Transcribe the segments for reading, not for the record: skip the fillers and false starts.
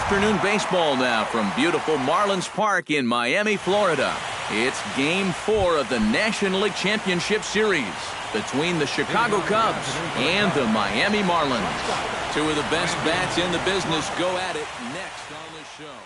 afternoon baseball now from beautiful Marlins Park in Miami, Florida. It's Game 4 of the National League Championship Series between the Chicago Cubs and the Miami Marlins. Two of the best bats in the business go at it next on the show.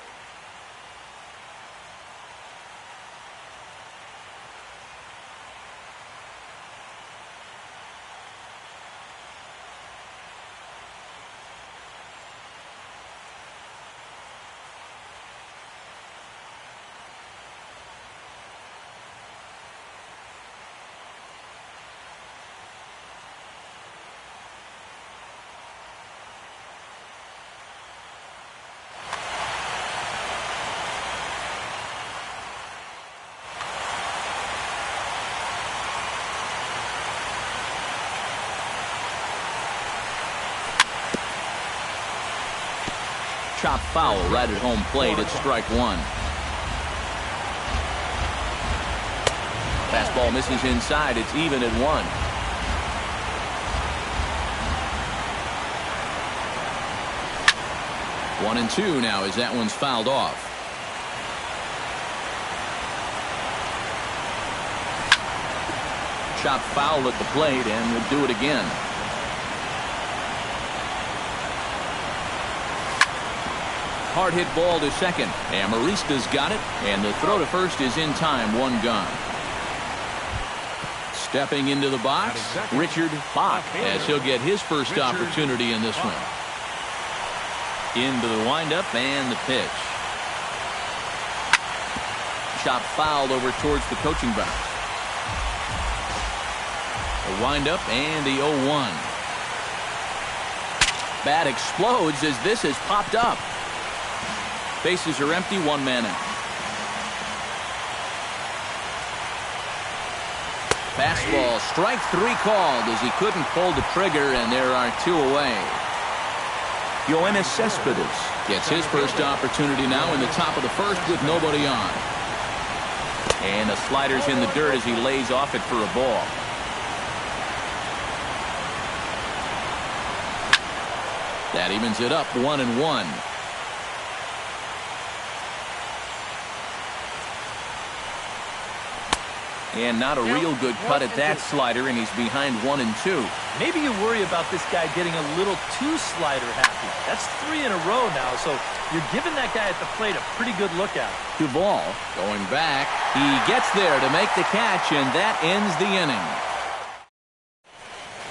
Chop foul right at home plate at strike one. Fastball misses inside. It's even at 1. One and two now as that one's fouled off. Chop foul at the plate, and we'll do it again. Hard hit ball to second. Amarista's got it, and the throw to first is in time. One gone. Stepping into the box, Richard Bach, as he'll get his first opportunity in this one. Into the windup and the pitch. Chop fouled over towards the coaching box. The windup and the 0-1. Bat explodes as this has popped up. Bases are empty, 1 man out. Fastball, strike 3 called as he couldn't pull the trigger, and there are 2 away. Yoenis Cespedes gets his first opportunity now in the top of the first with nobody on. And the slider's in the dirt as he lays off it for a ball. That evens it up, 1-1. And not a real good cut at that slider, and he's behind 1-2. Maybe you worry about this guy getting a little too slider happy. That's 3 in a row now, so you're giving that guy at the plate a pretty good look at. Duvall going back. He gets there to make the catch, and that ends the inning.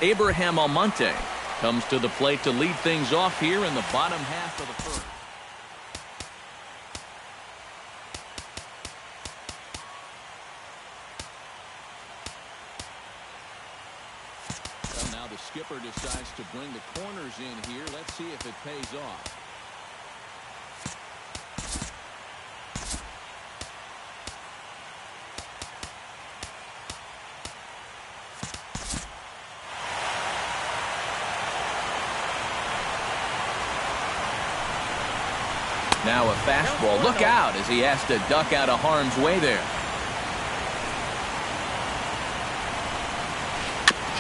Abraham Almonte comes to the plate to lead things off here in the bottom half of the first. Skipper decides to bring the corners in here. Let's see if it pays off. Now a fastball. Look out as he has to duck out of harm's way there.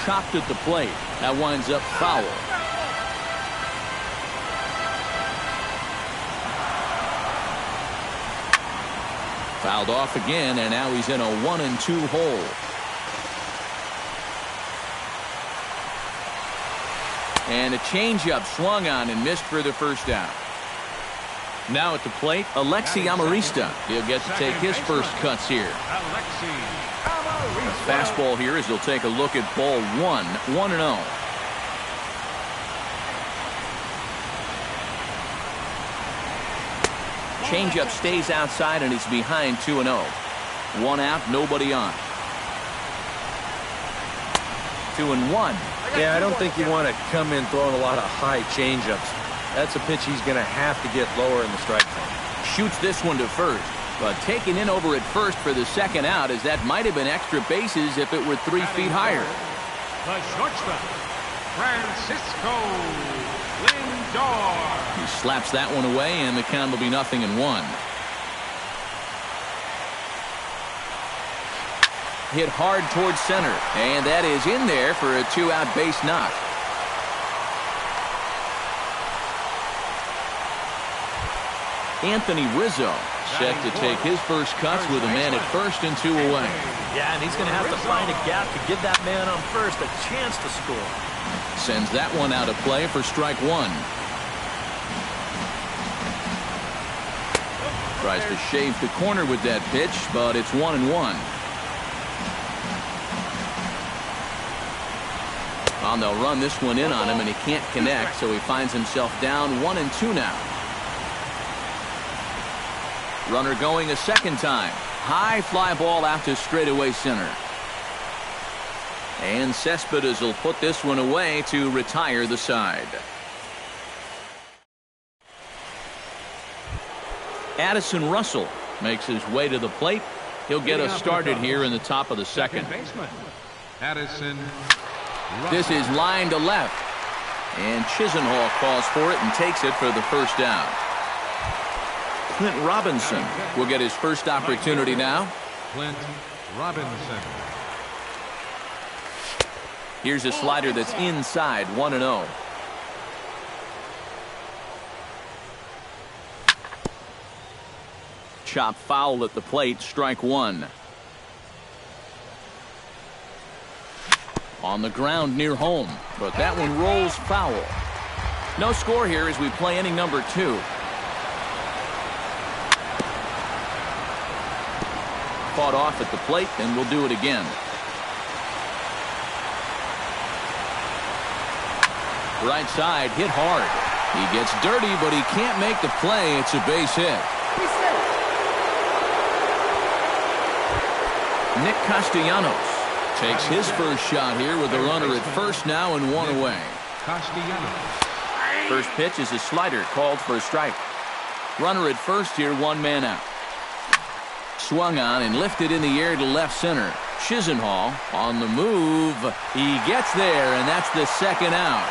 Chopped at the plate. That winds up foul. Fouled off again, and now he's in a 1-2 hole. And a changeup swung on and missed for the first out. Now at the plate, Alexi Amarista. He'll get to take his first cuts here. Fastball here as he'll take a look at ball 1, 1-0. Changeup stays outside, and he's behind 2-0. 1 out, nobody on. 2-1. Yeah, I don't think you want to come in throwing a lot of high changeups. That's a pitch he's going to have to get lower in the strike zone. Shoots this one to first. But taken in over at first for the second out, as that might have been extra bases if it were 3 feet higher. The shortstop, Francisco Lindor. He slaps that one away, and the count will be 0-1. Hit hard towards center, and that is in there for a 2-out base knock. Anthony Rizzo set to take his first cuts with a man at first and 2 away. Yeah, and he's going to have to find a gap to give that man on first a chance to score. Sends that one out of play for strike one. Tries to shave the corner with that pitch, but it's 1-1. And they'll run this one in on him, and he can't connect, so he finds himself down 1-2 now. Runner going a second time. High fly ball out to straightaway center. And Cespedes will put this one away to retire the side. Addison Russell makes his way to the plate. He'll get us started here in the top of the second. Addison. This is line to left. And Chisenhall calls for it and takes it for the first down. Clint Robinson will get his first opportunity now. Clint Robinson. Here's a slider that's inside, 1-0. Chop foul at the plate, strike one. On the ground near home, but that one rolls foul. No score here as we play inning number 2. Caught off at the plate, and we'll do it again. Right side, hit hard. He gets dirty, but he can't make the play. It's a base hit. Nick Castellanos takes his first shot here with the runner at first now and 1 away. Castellanos. First pitch is a slider called for a strike. Runner at first here, 1 man out. Swung on and lifted in the air to left center. Chisenhall on the move. He gets there, and that's the second out.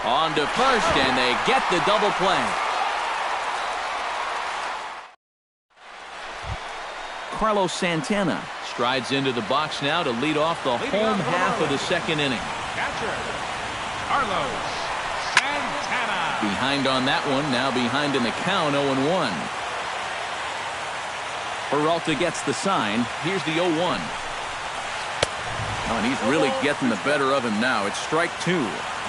On to first, and they get the double play. Carlos Santana strides into the box now to lead off the home half of the second inning. Catcher. Carlos Santana. Behind on that one, now behind in the count, 0-1. Peralta gets the sign. Here's the 0-1. Oh, and he's really getting the better of him now. It's strike 2.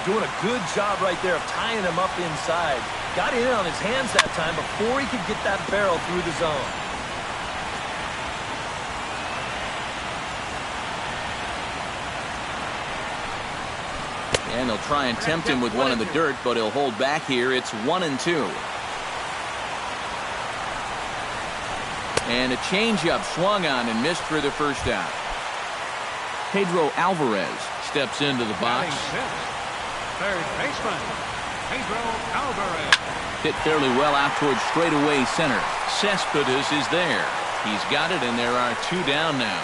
Doing a good job right there of tying him up inside. Got in on his hands that time before he could get that barrel through the zone. And they'll try and tempt him with one in the dirt, but he'll hold back here. It's 1-2. And a changeup swung on and missed for the first out. Pedro Alvarez steps into the box. Third baseman, Pedro Alvarez. Hit fairly well out towards straightaway center. Cespedes is there. He's got it, and there are 2 down now.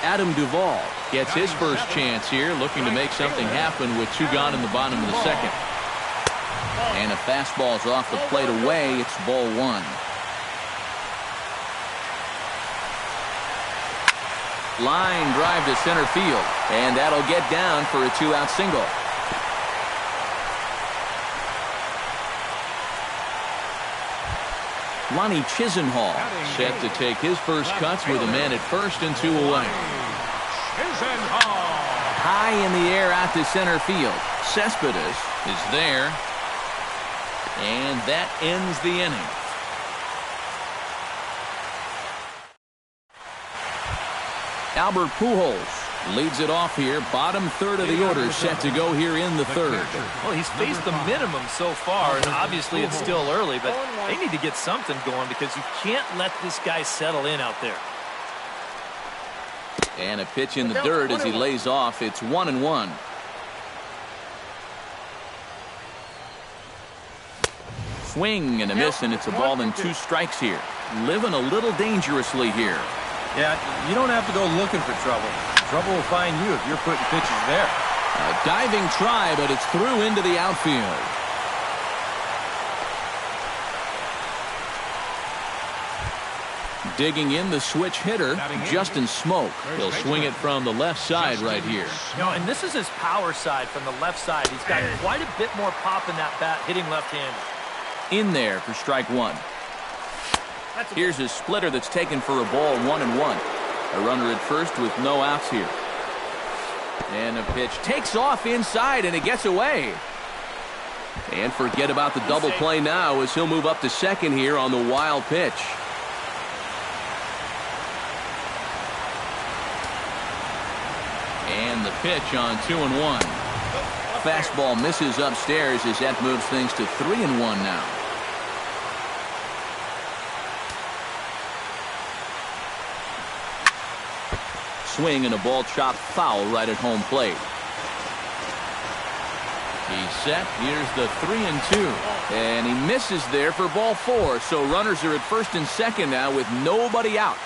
Adam Duvall gets his first chance here, looking to make something happen with 2 gone in the bottom of the second. And a fastball's off the plate away. It's ball 1. Line drive to center field, and that'll get down for a 2-out single. Lonnie Chisenhall set to take his first cuts with a man at first and 2 away. Chisenhall. High in the air out to center field. Cespedes is there, and that ends the inning. Albert Pujols leads it off here. Bottom third of the order set to go here in the third. Well, he's faced the minimum so far, and obviously it's still early, but they need to get something going because you can't let this guy settle in out there. And a pitch in the dirt as he lays off. It's 1-1. Swing and a miss, and it's a ball and 2 strikes here. Living a little dangerously here. Yeah, you don't have to go looking for trouble. Trouble will find you if you're putting pitches there. A diving try, but it's through into the outfield. Digging in the switch hitter, Justin Smoke. He'll swing it from the left side right here. You know, and this is his power side from the left side. He's got quite a bit more pop in that bat, hitting left-handed. In there for strike one. Here's his splitter that's taken for a ball, 1-1. A runner at first with no outs here. And a pitch takes off inside, and it gets away. And forget about the double play now as he'll move up to second here on the wild pitch. And the pitch on 2-1. Fastball misses upstairs as that moves things to 3-1 now. Swing and a ball chopped foul right at home plate. He's set. Here's the 3-2. And he misses there for ball 4. So runners are at first and second now with nobody out.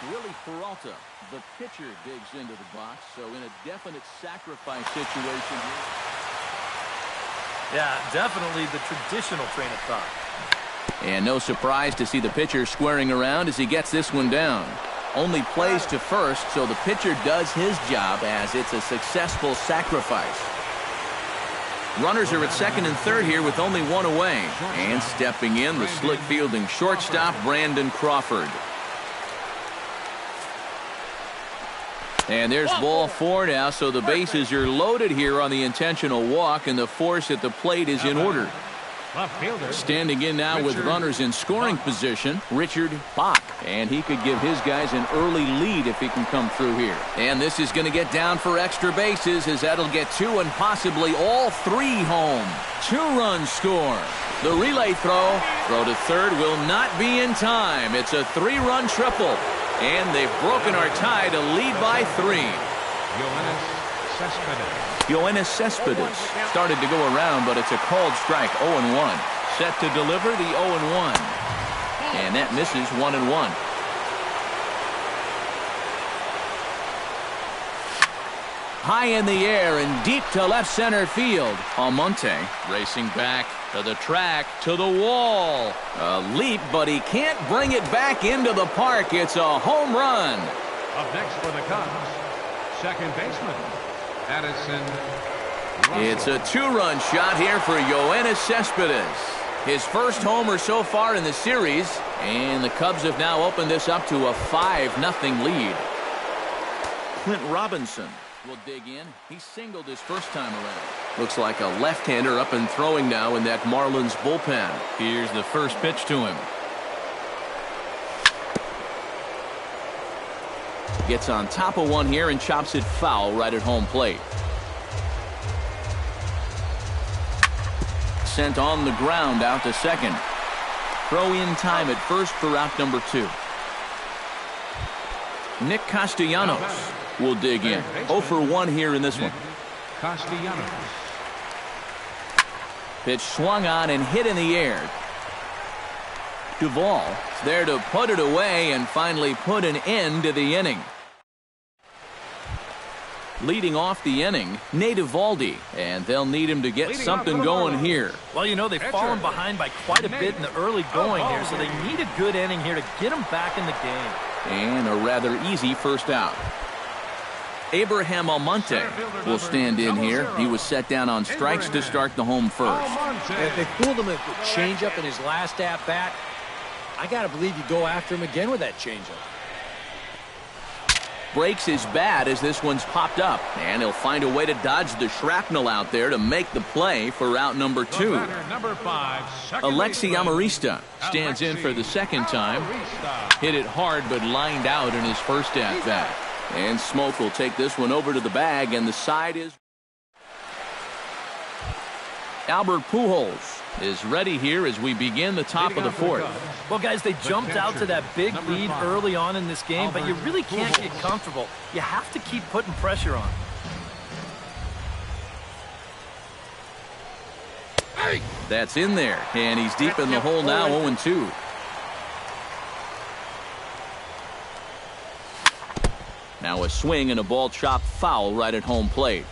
Willie Peralta, the pitcher, digs into the box. So in a definite sacrifice situation here. Yeah, definitely the traditional train of thought. And no surprise to see the pitcher squaring around as he gets this one down. Only plays to first, so the pitcher does his job as it's a successful sacrifice. Runners are at second and third here with only one away. And stepping in, the slick fielding shortstop, Brandon Crawford. And there's ball 4 now, so the bases are loaded here on the intentional walk, and the force at the plate is in order. Standing in now with runners in scoring position, Richard Bach. And he could give his guys an early lead if he can come through here. And this is going to get down for extra bases as that'll get 2 and possibly all 3 home. 2-run score. The relay throw to third will not be in time. It's a 3-run triple. And they've broken our tie to lead by 3. Yoenis Cespedes started to go around, but it's a called strike, 0-1. Set to deliver the 0-1. And that misses 1-1. High in the air and deep to left center field. Almonte racing back to the track, to the wall. A leap, but he can't bring it back into the park. It's a home run. Up next for the Cubs, second baseman, Addison Russell. It's a 2-run shot here for Yoenis Cespedes. His first homer so far in the series, and the Cubs have now opened this up to a 5-0 lead. Clint Robinson will dig in. He singled his first time around. Looks like a left-hander up and throwing now in that Marlins bullpen. Here's the first pitch to him. Gets on top of one here and chops it foul right at home plate. Sent on the ground out to second. Throw in time at first for out number 2. Nick Castellanos will dig in. 0 for 1 here in this one. Castellanos. Pitch swung on and hit in the air. Duvall there to put it away and finally put an end to the inning. Leading off the inning, Nate Eovaldi, and they'll need him to get something going here. Well, you know, they've fallen behind by quite a bit in the early going here, so they need a good inning here to get them back in the game. And a rather easy first out. Abraham Almonte will stand in here. He was set down on strikes to start the home first. If they fooled him with the changeup in his last at-bat, I got to believe you go after him again with that changeup. Breaks his bat as this one's popped up, and he'll find a way to dodge the shrapnel out there to make the play for out number 2. Number 5, Alexi Amarista stands in for the second time. Hit it hard but lined out in his first at-bat. And Smoke will take this one over to the bag, and the side is... Albert Pujols is ready here as we begin the top of the 4th. Well, guys, they jumped out to that big lead early on in this game, but you really can't get comfortable. You have to keep putting pressure on. That's in there, and he's deep in the hole now, 0-2. Now a swing and a ball chopped foul right at home plate.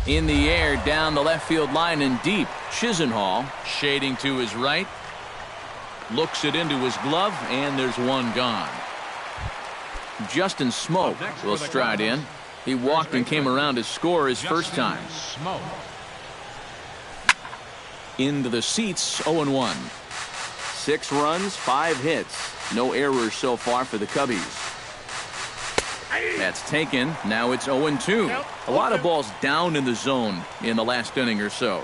In the air, down the left field line and deep. Chisenhall shading to his right. Looks it into his glove, and there's one gone. Justin Smoke will stride in. He walked and came around to score his first time. Into the seats, 0-1. 6 runs, 5 hits. No errors so far for the Cubbies. That's taken. Now it's 0-2. A lot of balls down in the zone in the last inning or so.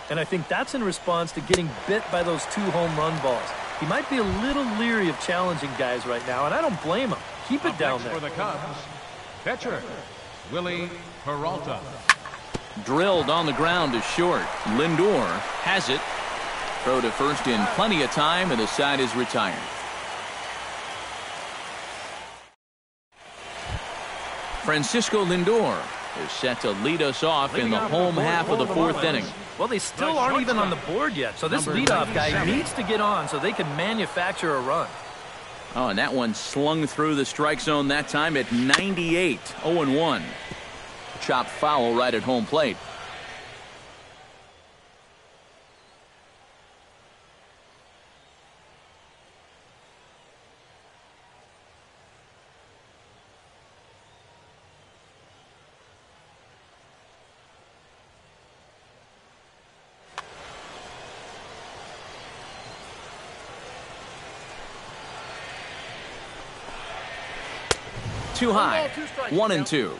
And I think that's in response to getting bit by those 2 home run balls. He might be a little leery of challenging guys right now, and I don't blame him. Keep it down there. For the Cubs, pitcher Willie Peralta. Drilled on the ground to short. Lindor has it. Throw to first in plenty of time, and the side is retired. Francisco Lindor is set to lead us off in the home half of the 4th inning. Well, they still aren't even on the board yet, so this leadoff guy needs to get on so they can manufacture a run. Oh, and that one slung through the strike zone that time at 98, 0-1. Chopped foul right at home plate. Too high. 1-2.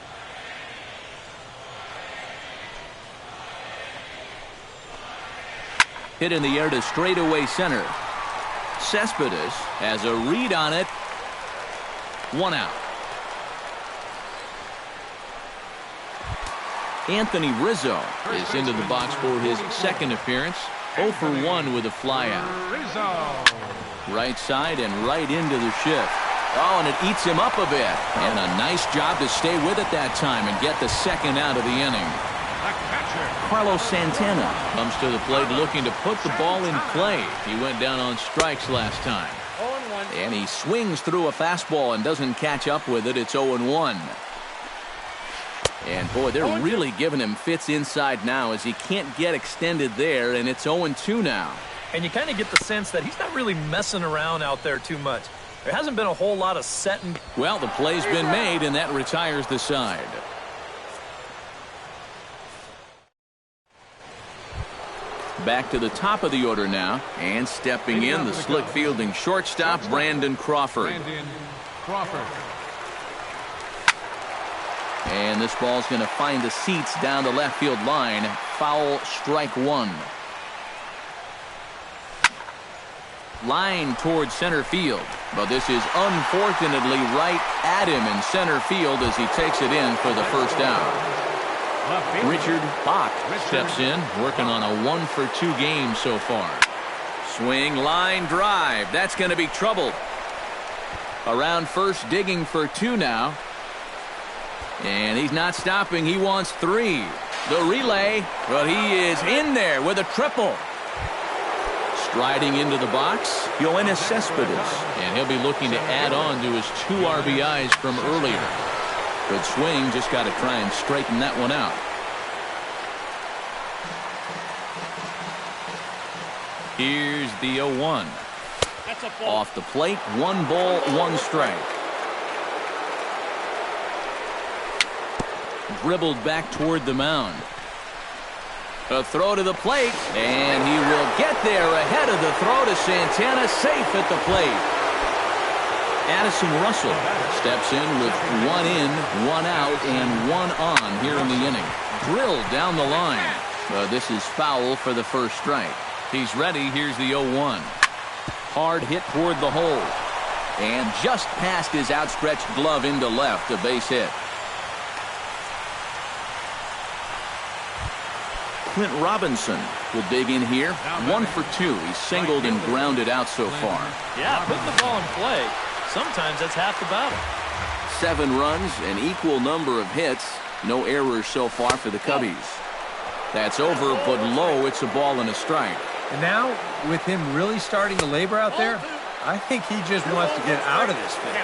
Hit in the air to straightaway center. Cespedes has a read on it. 1 out. Anthony Rizzo is into the box for his second appearance. 0 for 1 with a flyout. Right side and right into the shift. Oh, and it eats him up a bit. And a nice job to stay with it that time and get the second out of the inning. Carlos Santana comes to the plate looking to put the ball in play. He went down on strikes last time. And he swings through a fastball and doesn't catch up with it. It's 0-1. And boy, they're really giving him fits inside now as he can't get extended there, and it's 0-2 now. And you kind of get the sense that he's not really messing around out there too much. There hasn't been a whole lot of setting. Well, the play's been made, and that retires the side. Back to the top of the order now, and stepping in, the slick fielding shortstop, Brandon Crawford. And this ball's going to find the seats down the left field line. Foul, strike 1. Line towards center field, but this is unfortunately right at him in center field as he takes it in for the first out. Richard Bach steps in, working on a 1-for-2 game so far. Swing, line drive. That's going to be trouble. Around first, digging for 2 now. And he's not stopping. He wants 3. The relay, but he is in there with a triple. Striding into the box, Yoenis Cespedes, and he'll be looking to add on to his 2 RBIs from earlier. Good swing, just got to try and straighten that one out. Here's the 0-1. Off the plate, 1 ball, 1 strike. Dribbled back toward the mound. A throw to the plate, and he will get there ahead of the throw to Santana, safe at the plate. Addison Russell steps in with 1 in, 1 out, and 1 on here in the inning. Drilled down the line. This is foul for the first strike. He's ready. Here's the 0-1. Hard hit toward the hole. And just past his outstretched glove into left, a base hit. Clint Robinson will dig in here. 1 for 2. He's singled and grounded out so far. Yeah, putting the ball in play. Sometimes that's half the battle. 7 runs, an equal number of hits. No errors so far for the Cubbies. That's over, but low. It's a ball and a strike. And now, with him really starting to labor out there, I think he just wants to get out of this fit.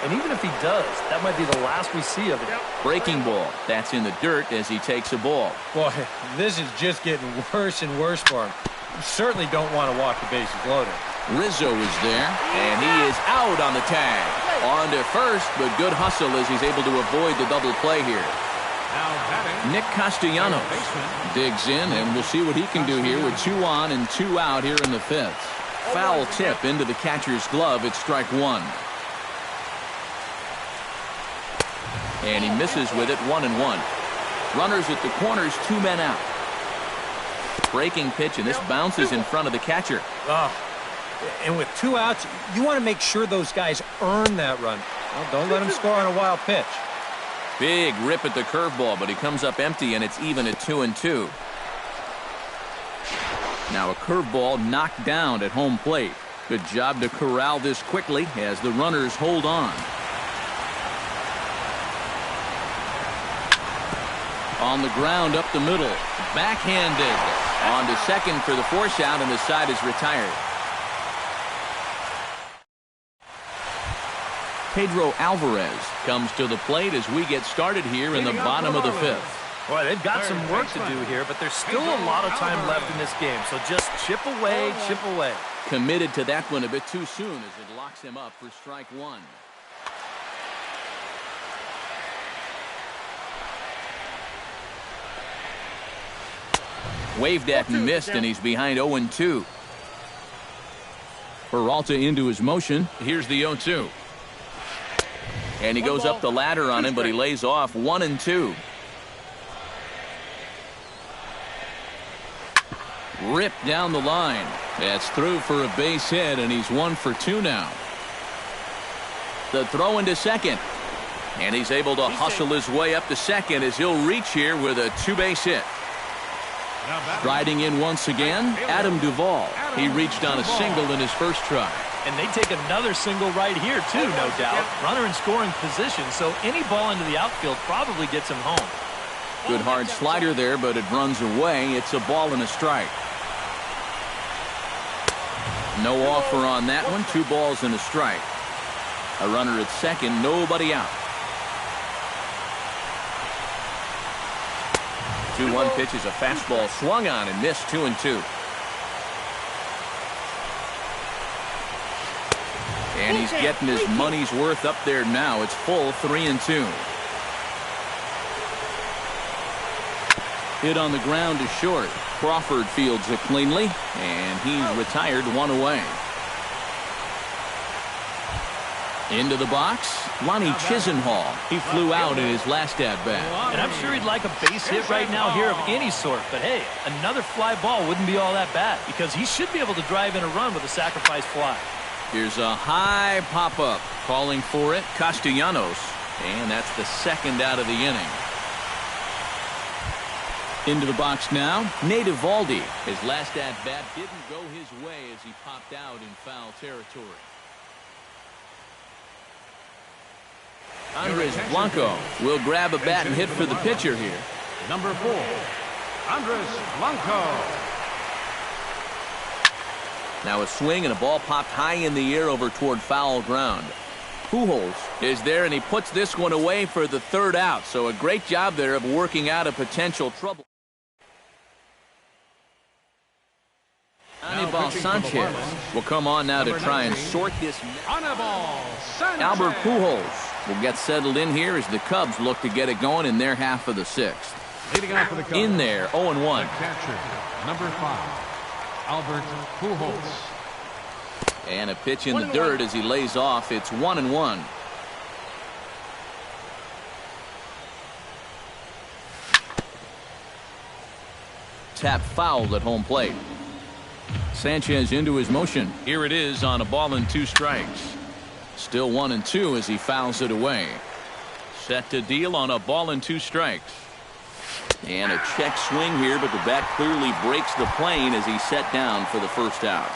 And even if he does, that might be the last we see of him. Breaking ball. That's in the dirt as he takes a ball. Boy, this is just getting worse and worse for him. You certainly don't want to walk the bases loaded. Rizzo is there, and he is out on the tag. On to first, but good hustle as he's able to avoid the double play here. Now batting, Nick Castellanos baseman. digs in, and we'll see what he can do here with 2 on and 2 out here in the 5th. Foul tip into the catcher's glove. It's strike 1. And he misses with it, 1-1. Runners at the corners, 2 men out. Breaking pitch, and this bounces in front of the catcher. And with 2 outs, you want to make sure those guys earn that run. Well, don't let them score on a wild pitch. Big rip at the curveball, but he comes up empty, and it's even at 2-2. Now a curveball knocked down at home plate. Good job to corral this quickly as the runners hold on. On the ground up the middle. Backhanded. On to second for the force out, and the side is retired. Pedro Alvarez comes to the plate as we get started here in the bottom of the 5th. Boy, they've got some work to do here, but there's still a lot of time left in this game. So just chip away, chip away. Committed to that one a bit too soon as it locks him up for strike 1. Waved at and missed, and he's behind 0-2. Peralta into his motion. Here's the 0-2. And he goes up the ladder on him, but he lays off 1-2. Ripped down the line. That's through for a base hit, and he's 1 for 2 now. The throw into second. And he's able to hustle his way up to second as he'll reach here with a 2-base hit. Riding in once again, Adam Duvall. He reached on a single in his first try. And they take another single right here, too, no doubt. Runner in scoring position, so any ball into the outfield probably gets him home. Good hard slider there, but it runs away. It's a ball and a strike. No offer on that one. 2 balls and a strike. A runner at second, nobody out. 2-1 pitch is a fastball swung on and missed, 2-2. And he's getting his money's worth up there now. It's full, 3-2. Hit on the ground to short. Crawford fields it cleanly, and he's retired, 1 away. Into the box, Lonnie Chisenhall. He flew out in his last at-bat. And I'm sure he'd like a base hit right now here of any sort. But, hey, another fly ball wouldn't be all that bad because he should be able to drive in a run with a sacrifice fly. Here's a high pop-up. Calling for it, Castellanos. And that's the second out of the inning. Into the box now, Nate Eovaldi. His last at-bat didn't go his way as he popped out in foul territory. Andres Blanco will grab a bat and hit for the pitcher here. Number 4, Andres Blanco. Now a swing and a ball popped high in the air over toward foul ground. Pujols is there, and he puts this one away for the 3rd out. So a great job there of working out a potential trouble. Anibal Sanchez will come on now to try and sort this. Anibal Sanchez. Albert Pujols will get settled in here as the Cubs look to get it going in their half of the 6th. Leading off for the Cubs. In there, 0-1. The catcher, number 5, Albert Pujols. And a pitch in the dirt as he lays off. It's 1-1. Tap fouled at home plate. Sanchez into his motion. Here it is on a ball and 2 strikes. Still 1-2 as he fouls it away. Set to deal on a ball and 2 strikes. And a check swing here, but the bat clearly breaks the plane as he's set down for the 1st out.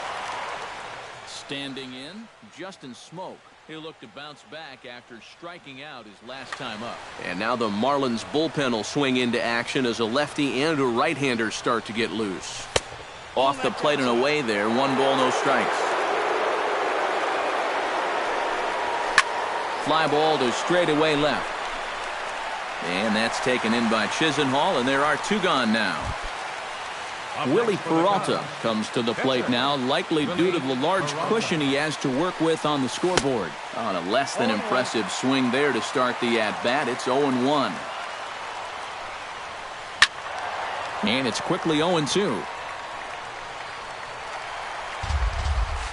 Standing in, Justin Smoke. He'll look to bounce back after striking out his last time up. And now the Marlins bullpen will swing into action as a lefty and a right-hander start to get loose. Off the plate and away there, 1 ball, no strikes. Fly ball to straightaway left. And that's taken in by Chisenhall, and there are 2 gone now. Willie Peralta comes to the plate now, likely due to the large cushion he has to work with on the scoreboard. On a less than impressive swing there to start the at-bat. It's 0-1. And it's quickly 0-2.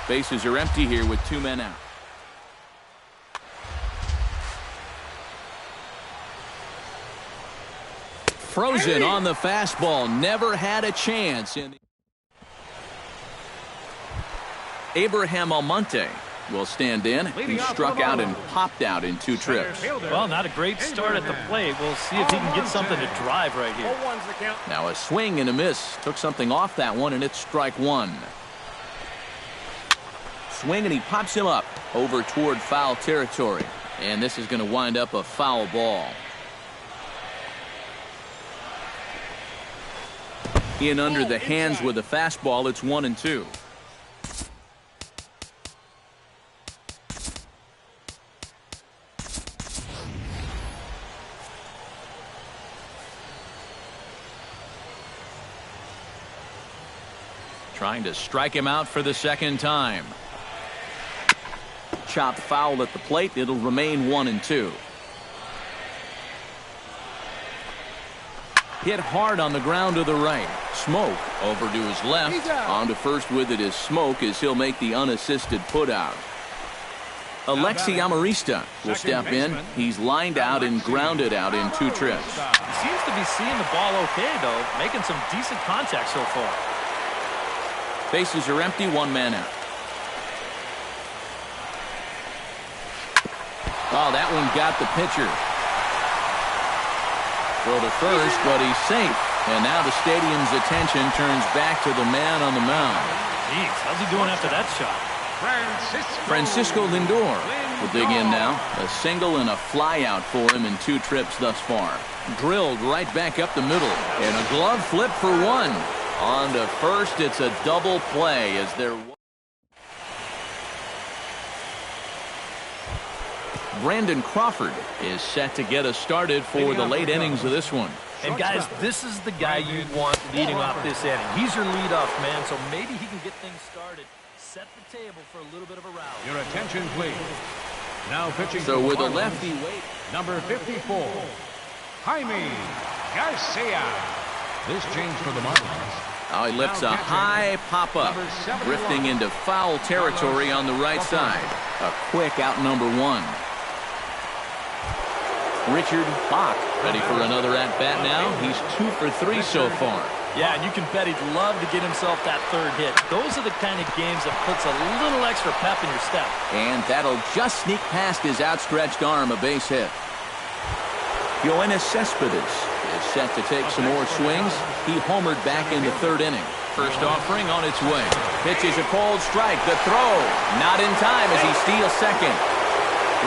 Bases are empty here with 2 men out. Frozen on the fastball. Never had a chance. Abraham Almonte will stand in. He struck out and popped out in 2 trips. Well, not a great start at the plate. We'll see if he can get something to drive right here. Now a swing and a miss. Took something off that one, and it's strike 1. Swing, and he pops him up over toward foul territory. And this is going to wind up a foul ball. In under the hands with a fastball. It's 1-2. Trying to strike him out for the second time. Chopped foul at the plate. It'll remain 1-2. Hit hard on the ground to the right. Smoke over to his left. On to first with it is Smoke as he'll make the unassisted putout. Alexi Amarista will step in. He's lined out and grounded out in 2 trips. He seems to be seeing the ball okay, though. Making some decent contact so far. Bases are empty. 1 man out. Oh, that one got the pitcher. Throw to first, but he's safe. And now the stadium's attention turns back to the man on the mound. Jeez, how's he doing after that shot? Francisco Lindor will dig in now. A single and a fly out for him in 2 trips thus far. Drilled right back up the middle. And a glove flip for 1. On to first, it's a double play as they're... Brandon Crawford is set to get us started for the late innings of this one. And guys, this is the guy you want leading off this inning. He's your leadoff man, so maybe he can get things started, set the table for a little bit of a rally. Your attention, please. Now pitching. So with a lefty wait. Number 54, Jaime Garcia. This change for the Marlins. Oh, he lifts a high pop-up, drifting into foul territory on the right side. A quick out number 1. Richard Bach ready for another at-bat now. He's 2 for 3 so far. Yeah, and you can bet he'd love to get himself that 3rd hit. Those are the kind of games that puts a little extra pep in your step. And that'll just sneak past his outstretched arm, a base hit. Yoenis Cespedes is set to take some more swings. He homered back in the 3rd inning. First offering on its way. Pitches a cold strike. The throw not in time as he steals second.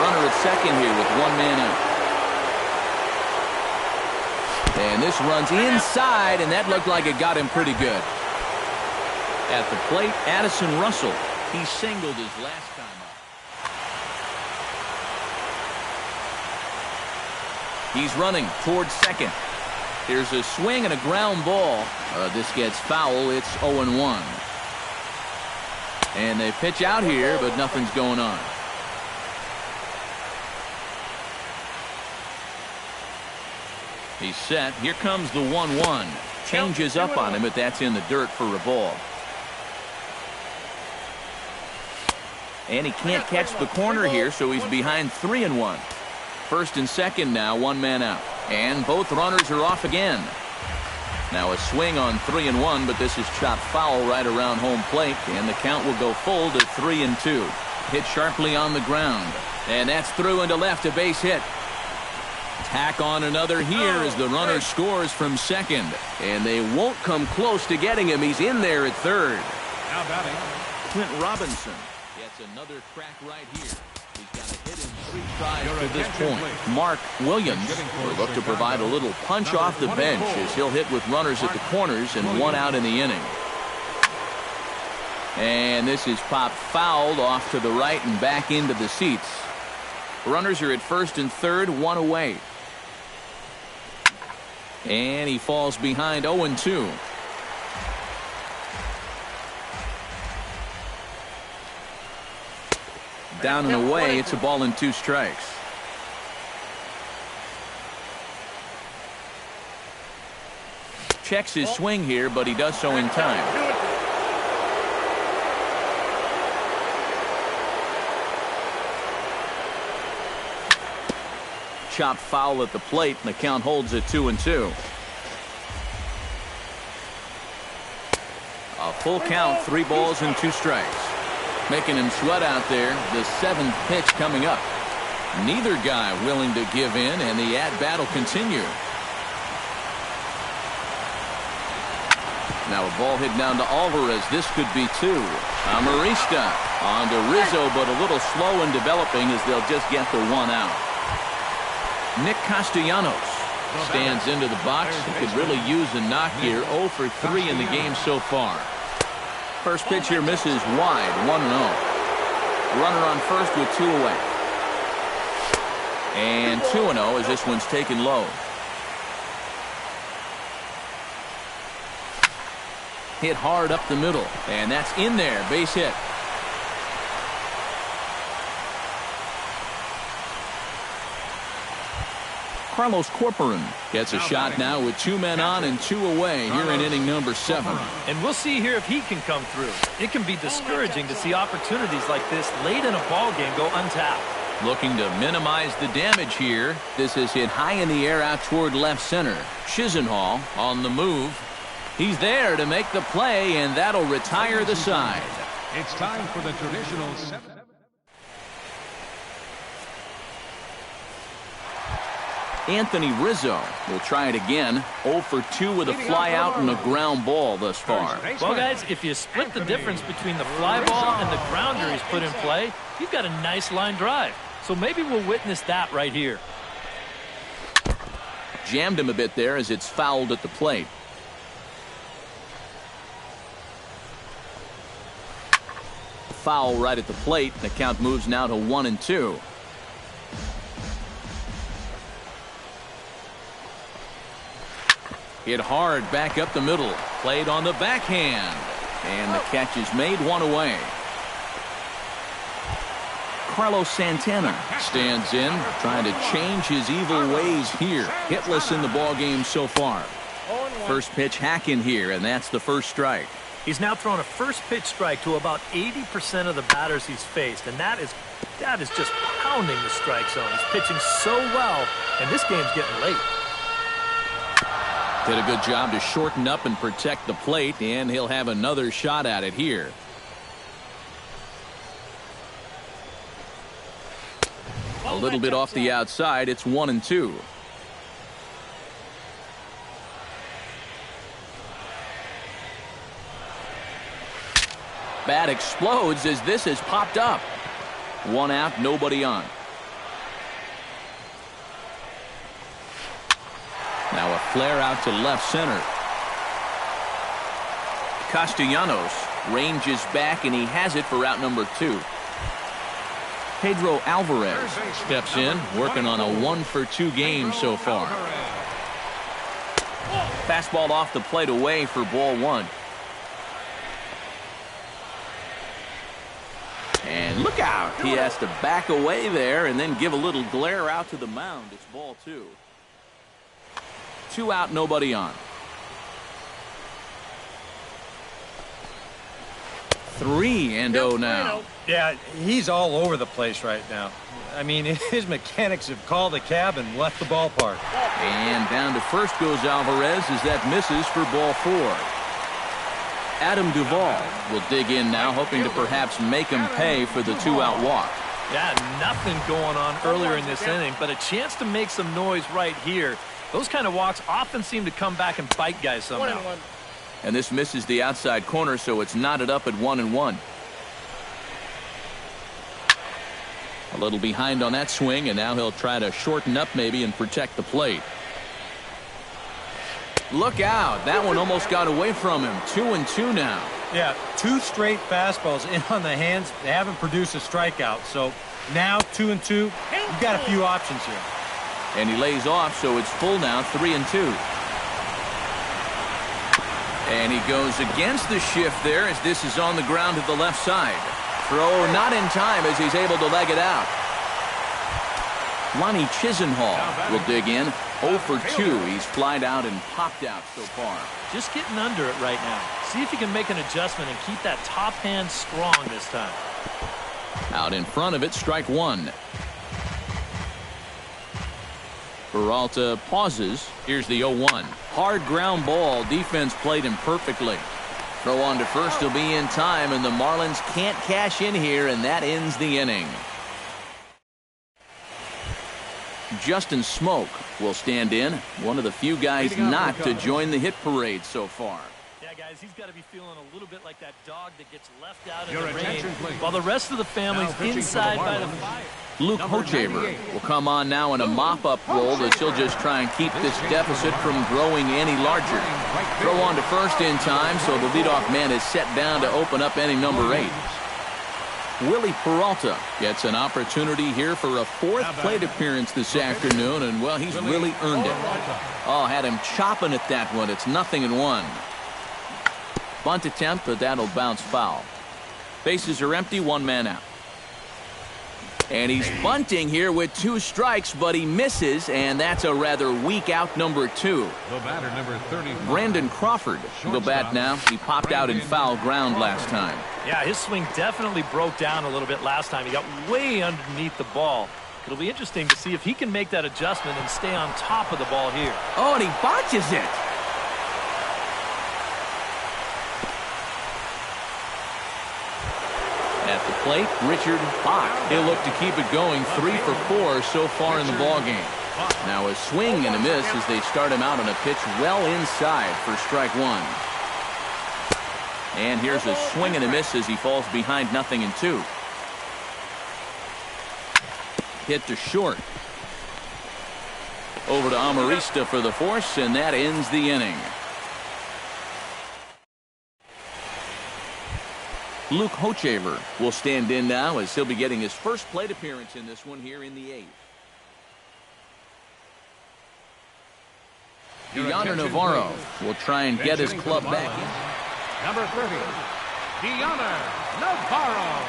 Runner at second here with 1 man out. And this runs inside, and that looked like it got him pretty good. At the plate, Addison Russell. He singled his last time up. He's running towards second. Here's a swing and a ground ball. This gets foul. It's 0-1. And they pitch out here, but nothing's going on. He's set. Here comes the 1-1. Changes up on him, but that's in the dirt for a ball. And he can't catch the corner here, so he's behind 3-1. First and second now, 1 man out. And both runners are off again. Now a swing on 3-1, but this is chopped foul right around home plate, and the count will go full to 3-2. Hit sharply on the ground. And that's through into left, a base hit. Tack on another here as the runner scores from second. And they won't come close to getting him. He's in there at 3rd. Now batting, Clint Robinson gets another crack right here. He's got a hit in 3 tries to this point. Mark Williams will look to provide a little punch off the bench as he'll hit with runners at the corners and 1 out in the inning. And this is popped fouled off to the right and back into the seats. Runners are at first and third, 1 away. And he falls behind 0-2. Down and away, it's a ball and 2 strikes. Checks his swing here, but he does so in time. Chopped foul at the plate, and the count holds at 2-2. A full count, 3 balls and 2 strikes. Making him sweat out there, the 7th pitch coming up. Neither guy willing to give in, and the at-bat will continue. Now a ball hit down to Alvarez. This could be 2. Amarista on to Rizzo, but a little slow in developing as they'll just get the 1 out. Nick Castellanos stands into the box. He could really use a knock here. 0 for 3 in the game so far. First pitch here misses wide, 1-0. Runner on first with 2 away. And 2-0 as this one's taken low. Hit hard up the middle, and that's in there. Base hit. Carlos Corporan gets a shot now with 2 men on and 2 away here in inning number 7. And we'll see here if he can come through. It can be discouraging to see opportunities like this late in a ball game go untapped. Looking to minimize the damage here. This is hit high in the air out toward left center. Chisenhall on the move. He's there to make the play, and that'll retire the side. It's time for the traditional 7th. Anthony Rizzo will try it again. 0 for 2 with a fly out and a ground ball thus far. Well, guys, if you split the difference between the fly ball and the grounder he's put in play, you've got a nice line drive. So maybe we'll witness that right here. Jammed him a bit there as it's fouled at the plate. Foul right at the plate. The count moves now to 1-2. Hit hard back up the middle. Played on the backhand. And the catch is made, 1 away. Carlos Santana stands in, trying to change his evil ways here. Hitless in the ball game so far. First pitch hack in here, and that's the first strike. He's now thrown a first pitch strike to about 80% of the batters he's faced, and that is just pounding the strike zone. He's pitching so well, and this game's getting late. Did a good job to shorten up and protect the plate, and he'll have another shot at it here. A little bit off the outside. It's 1-2. Bat explodes as this has popped up. 1 out, nobody on. Now a flare out to left center. Castellanos ranges back, and he has it for route number 2. Pedro Alvarez steps in, working on a 1 for 2 game so far. Fastball off the plate away for ball 1. And look out. He has to back away there and then give a little glare out to the mound. It's ball 2. 2 out, nobody on. 3-0 now. Yeah, he's all over the place right now. I mean, his mechanics have called a cab and left the ballpark. And down to first goes Alvarez as that misses for ball 4. Adam Duvall will dig in now, hoping to perhaps make him pay for the 2-out walk. Yeah, nothing going on earlier in this inning, but a chance to make some noise right here. Those kind of walks often seem to come back and bite guys somehow. And this misses the outside corner, so it's knotted up at 1-1. A little behind on that swing, and now he'll try to shorten up maybe and protect the plate. Look out. That one almost got away from him. 2-2 now. Yeah, 2 straight fastballs in on the hands. They haven't produced a strikeout. So now 2-2. You've got a few options here. And he lays off, so it's full now, 3-2. And he goes against the shift there as this is on the ground to the left side. Throw not in time as he's able to leg it out. Lonnie Chisenhall will dig in. 0 for 2. He's flied out and popped out so far. Just getting under it right now. See if you can make an adjustment and keep that top hand strong this time. Out in front of it, strike one. Peralta pauses. Here's the 0-1. Hard ground ball. Defense played him perfectly. Throw on to first will be in time, and the Marlins can't cash in here, and that ends the inning. Justin Smoke will stand in. One of the few guys not to join the hit parade so far. Yeah, guys, he's got to be feeling a little bit like that dog that gets left out in the rain while the rest of the family's inside by the fire. Luke Hochaver will come on now in a mop-up role as he'll just try and keep this deficit from growing any larger. Throw on to first in time, so the leadoff man is set down to open up inning number 8. Willie Peralta gets an opportunity here for a 4th plate appearance this afternoon, and, well, he's really earned it. Oh, had him chopping at that one. It's 0-1. Bunt attempt, but that'll bounce foul. Bases are empty, 1 man out. And he's bunting here with 2 strikes, but he misses, and that's a rather weak out number 2. The batter, number 30. Brandon Crawford will bat now. He popped out in foul ground last time. Yeah, his swing definitely broke down a little bit last time. He got way underneath the ball. It'll be interesting to see if he can make that adjustment and stay on top of the ball here. Oh, and he botches it. At the plate, Richard Bach. He'll look to keep it going. 3 for 4 so far in the ballgame. Now a swing and a miss as they start him out on a pitch well inside for strike 1. And here's a swing and a miss as he falls behind 0-2. Hit to short. Over to Amarista for the force, and that ends the inning. Luke Hochaver will stand in now as he'll be getting his first plate appearance in this one here in the 8th. Yonder Navarro will try and get his club back in. Number 30, Yonder Navarro.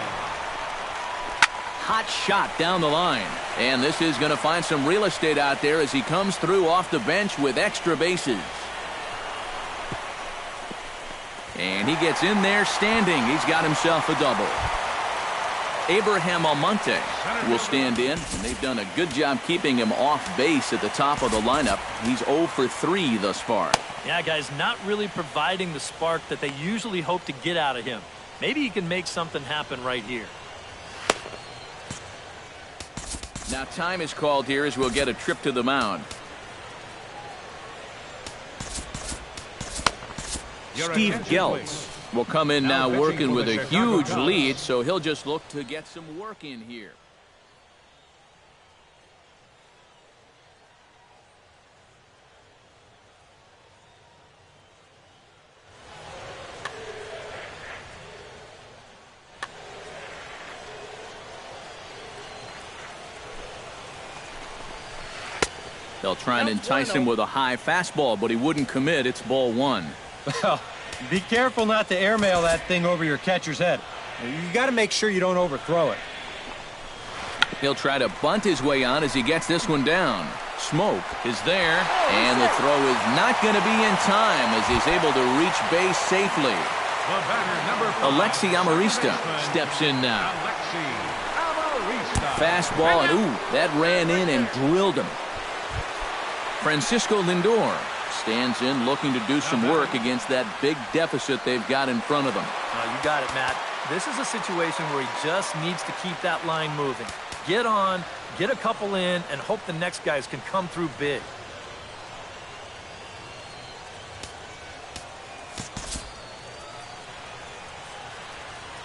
Hot shot down the line. And this is going to find some real estate out there as he comes through off the bench with extra bases. And he gets in there standing. He's got himself a double. Abraham Almonte will stand in, and they've done a good job keeping him off base at the top of the lineup. He's 0 for 3 thus far. Yeah, guys, not really providing the spark that they usually hope to get out of him. Maybe he can make something happen right here. Now time is called here as we'll get a trip to the mound. Steve Geltz will come in now working with a huge lead, so he'll just look to get some work in here. They'll try and entice him with a high fastball, but he wouldn't commit. It's ball 1. Well, be careful not to airmail that thing over your catcher's head. You got to make sure you don't overthrow it. He'll try to bunt his way on as he gets this one down. Smoke is there, and the throw is not going to be in time as he's able to reach base safely. Alexi Amarista steps in now. Fastball, and ooh, that ran in and drilled him. Francisco Lindor stands in looking to do some work against that big deficit they've got in front of them. You got it, Matt. This is a situation where he just needs to keep that line moving. Get on, get a couple in, and hope the next guys can come through big.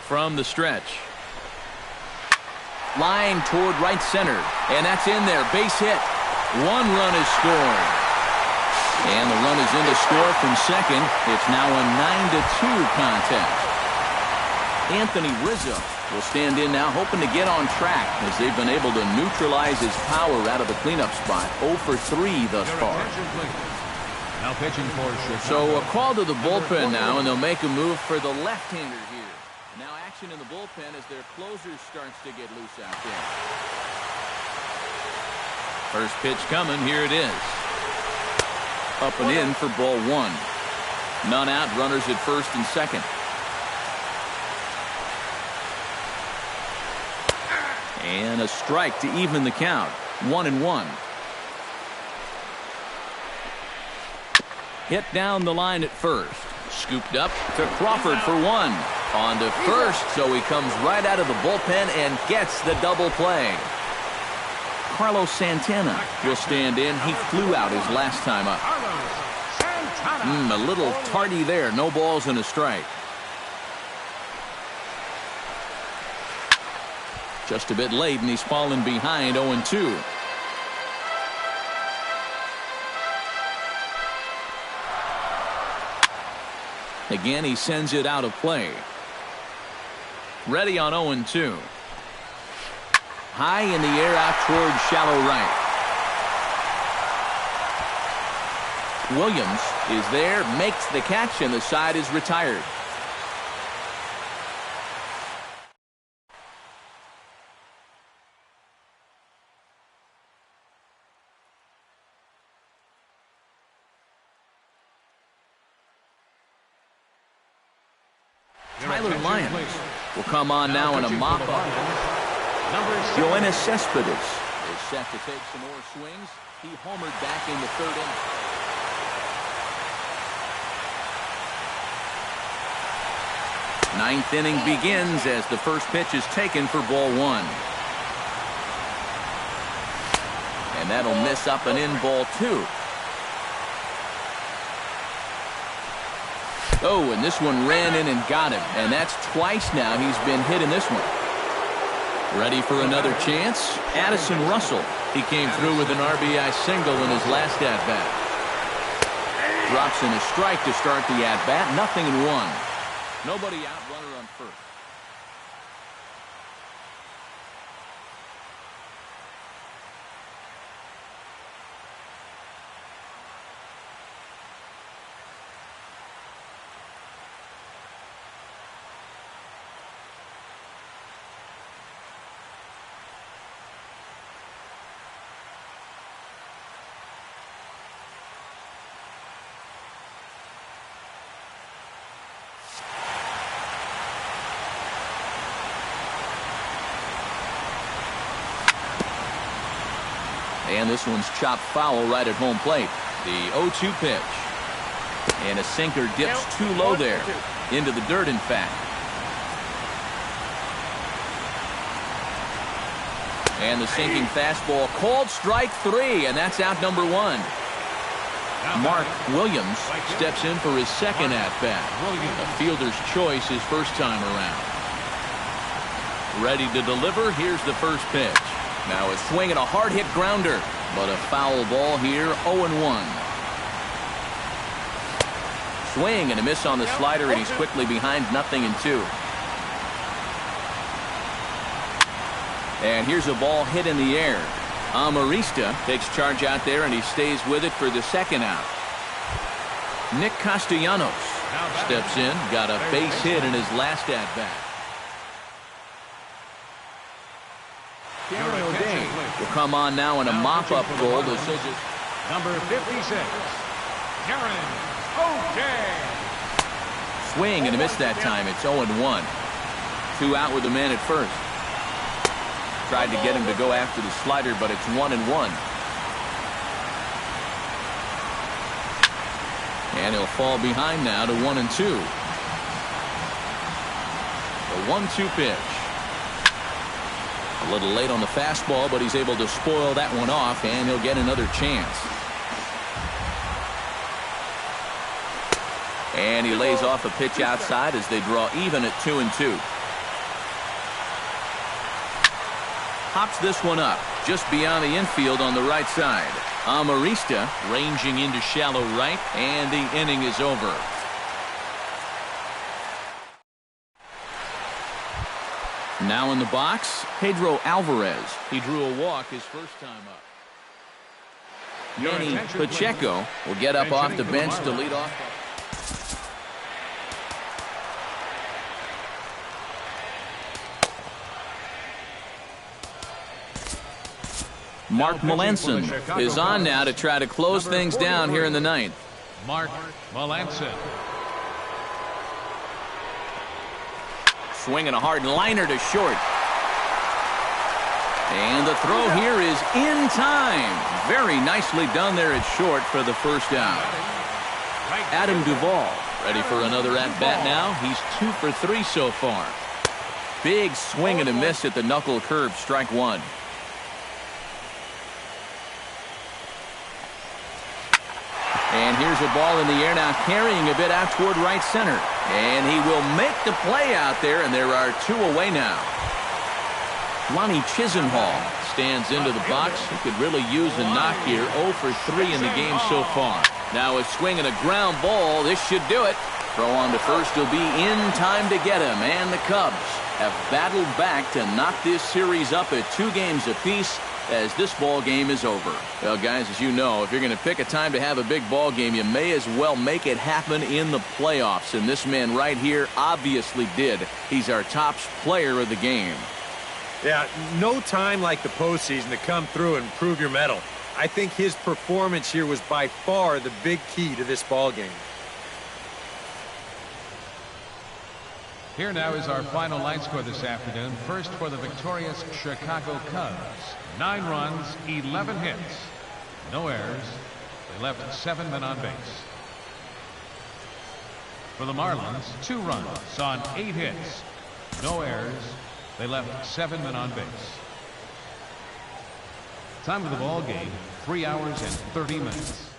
From the stretch. Line toward right center, and that's in there. Base hit. 1 run is scored. And the run is in to score from second. It's now a 9-2 contest. Anthony Rizzo will stand in now, hoping to get on track as they've been able to neutralize his power out of the cleanup spot. 0 for 3 thus far. Now pitching for Chicago. So a call to the bullpen now, and they'll make a move for the left-hander here. Now action in the bullpen as their closer starts to get loose out there. First pitch coming. Here it is. Up and in for ball one. None out. Runners at first and second. And a strike to even the count. 1-1. Hit down the line at first. Scooped up to Crawford for one. On to first, so he comes right out of the bullpen and gets the double play. Carlos Santana will stand in. He flew out his last time up. A little tardy there. No balls and a strike. Just a bit late, and he's fallen behind 0-2. Again, he sends it out of play. Ready on 0-2. High in the air out toward shallow right. Williams is there, makes the catch, and the side is retired. Tyler Lyons will come on now in a mop-up. Yoenis Cespedes is set to take some more swings. He homered back in the third inning. Ninth inning begins as the first pitch is taken for ball one. And that'll miss up and in ball two. Oh, and this one ran in and got him. And that's twice now he's been hit in this one. Ready for another chance? Addison Russell. He came through with an RBI single in his last at-bat. Drops in a strike to start the at-bat. 0-1. Nobody out, runner on first. And this one's chopped foul right at home plate. The 0-2 pitch. And a sinker dips too low there. Into the dirt, in fact. And the sinking fastball called strike three. And that's out number one. Mark Williams steps in for his second at-bat. A fielder's choice his first time around. Ready to deliver. Here's the first pitch. Now a swing and a hard-hit grounder, but a foul ball here, 0-1. Swing and a miss on the slider, and he's quickly behind 0-2. And here's a ball hit in the air. Amarista takes charge out there, and he stays with it for the second out. Nick Castellanos steps in, got a base hit in his last at-bat. Darren O'Day will come on now in a mop-up goal to number 56, Darren O'Day. Swing and a miss that time. It's 0-1. 2 out with the man at first. Tried to get him to go after the slider, but it's 1-1. And he'll fall behind now to 1-2. The 1-2 pitch. A little late on the fastball, but he's able to spoil that one off, and he'll get another chance. And he lays off a pitch outside as they draw even at 2-2. Hops this one up just beyond the infield on the right side. Amarista ranging into shallow right, and the inning is over. Now in the box, Pedro Alvarez. He drew a walk his first time up. Manny Pacheco will get up off the bench to lead off. Mark Now pitching for the Melanson Chicago is on Cubs, now to try to close number things down 43. here in the ninth. Mark Melanson. Swinging a hard liner to short. And the throw here is in time. Very nicely done there at short for the first out. Adam Duvall ready for another at-bat now. He's 2 for 3 so far. Big swing and a miss at the knuckle curve, strike one. And here's a ball in the air now, carrying a bit out toward right center. And he will make the play out there, and there are 2 away now. Lonnie Chisenhall stands into the box. He could really use a knock here. 0 for 3 in the game so far. Now a swing and a ground ball. This should do it. Throw on to first will be in time to get him. And the Cubs have battled back to knock this series up at 2 games apiece as this ball game is over. Well, guys, as you know, if you're going to pick a time to have a big ball game, you may as well make it happen in the playoffs. And this man right here obviously did. He's our top player of the game. Yeah, no time like the postseason to come through and prove your mettle. I think his performance here was by far the big key to this ball game. Here now is our final line score this afternoon. First for the victorious Chicago Cubs. 9 runs, 11 hits. No errors. They left 7 men on base. For the Marlins, 2 runs on 8 hits. No errors. They left 7 men on base. Time of the ball game, 3 hours and 30 minutes.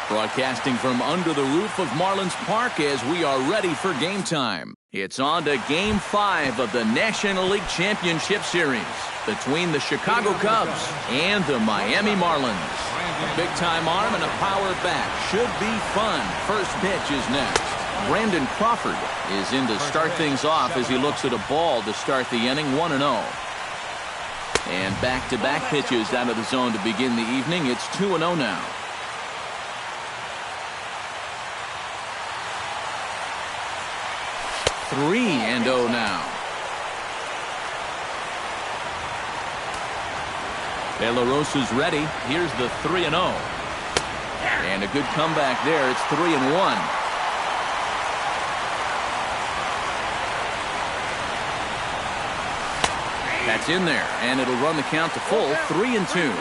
Broadcasting from under the roof of Marlins Park as we are ready for game time. It's on to Game 5 of the National League Championship Series between the Chicago Cubs and the Miami Marlins. A big-time arm and a power bat. Should be fun. First pitch is next. Brandon Crawford is in to start things off as he looks at a ball to start the inning, 1-0. And back-to-back pitches out of the zone to begin the evening. It's 2-0 now. Three and 0 now. De La Rosa's ready. Here's the 3-0. And a good comeback there. It's 3-1. That's in there, and it'll run the count to full, 3-2.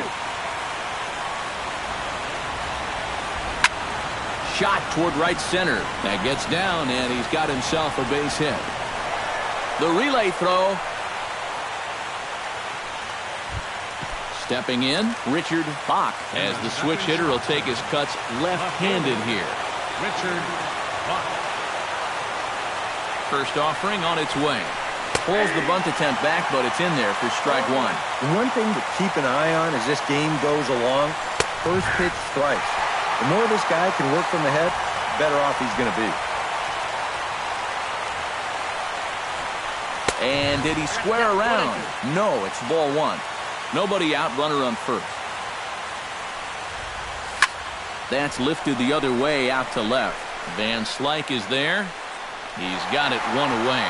Shot toward right center. That gets down, and he's got himself a base hit. The relay throw. Stepping in, Richard Bach, as the switch hitter will take his cuts left-handed here. Richard Bach. First offering on its way. Pulls the bunt attempt back, but it's in there for strike one. One thing to keep an eye on as this game goes along, first pitch strikes. The more this guy can work from the head, the better off he's going to be. And did he square around? No, it's ball one. Nobody out, runner on first. That's lifted the other way out to left. Van Slyke is there. He's got it one away.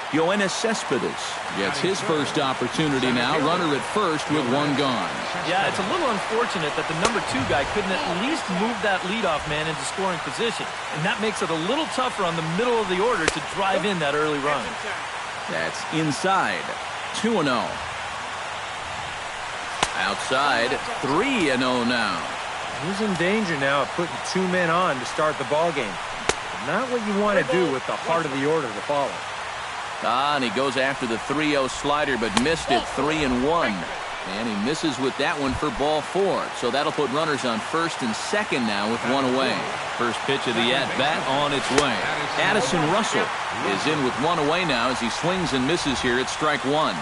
Yoenis Cespedes gets his first opportunity now. Runner at first with one gone. Yeah, it's a little unfortunate that the number 2 guy couldn't at least move that leadoff man into scoring position. And that makes it a little tougher on the middle of the order to drive in that early run. That's inside. 2-0. Outside. 3-0 now. He's in danger now of putting 2 men on to start the ball game. Not what you want to do with the heart of the order to follow. And he goes after the 3-0 slider, but missed it. 3-1. And he misses with that one for ball 4. So that'll put runners on first and second now with one away. First pitch of the at-bat on its way. Addison Russell is in with one away now as he swings and misses here at strike one.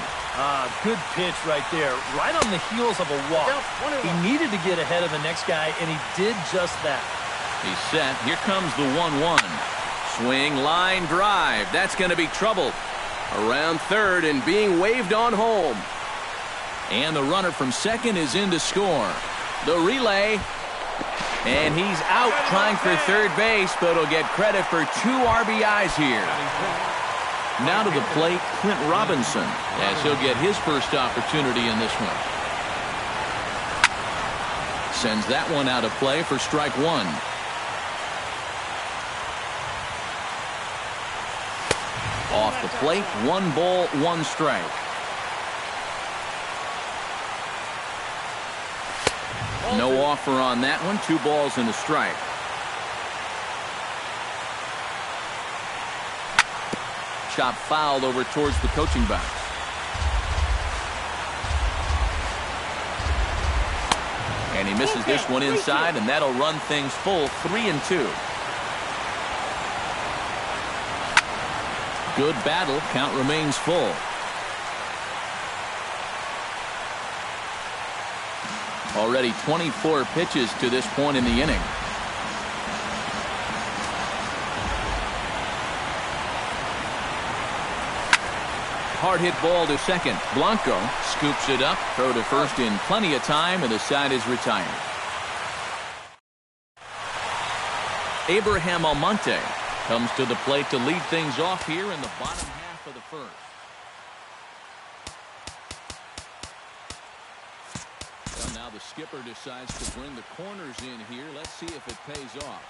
Good pitch right there. Right on the heels of a walk. He needed to get ahead of the next guy, and he did just that. He's set. Here comes the 1-1. Swing, line, drive. That's going to be trouble. Around third and being waved on home. And the runner from second is in to score. The relay. And he's out trying for third base, but he'll get credit for 2 RBIs here. Now to the plate, Clint Robinson, as he'll get his first opportunity in this one. Sends that one out of play for strike one. Off the plate, 1 ball, 1 strike. No offer on that one. 2 balls and a strike. Chop fouled over towards the coaching box. And he misses this one inside, and that'll run things full, 3-2. Good battle. Count remains full. Already 24 pitches to this point in the inning. Hard hit ball to second. Blanco scoops it up. Throw to first in plenty of time, and the side is retired. Abraham Almonte comes to the plate to lead things off here in the bottom half of the first. Well, now the skipper decides to bring the corners in here. Let's see if it pays off.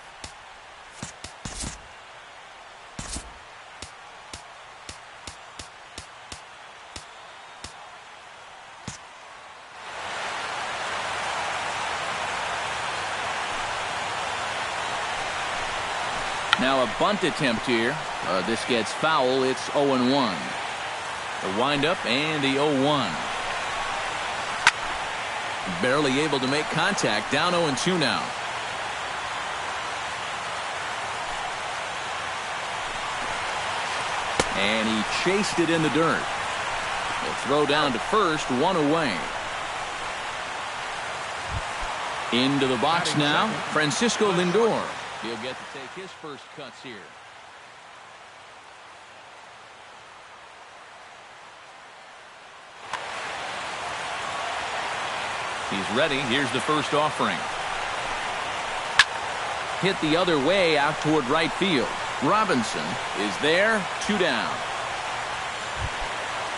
Now a bunt attempt here. This gets foul. It's 0-1. The windup and the 0-1. Barely able to make contact. Down 0-2 now. And he chased it in the dirt. He'll throw down to first, one away. Into the box now, Francisco Lindor. He'll get to take his first cuts here. He's ready. Here's the first offering. Hit the other way out toward right field. Robinson is there, 2 down.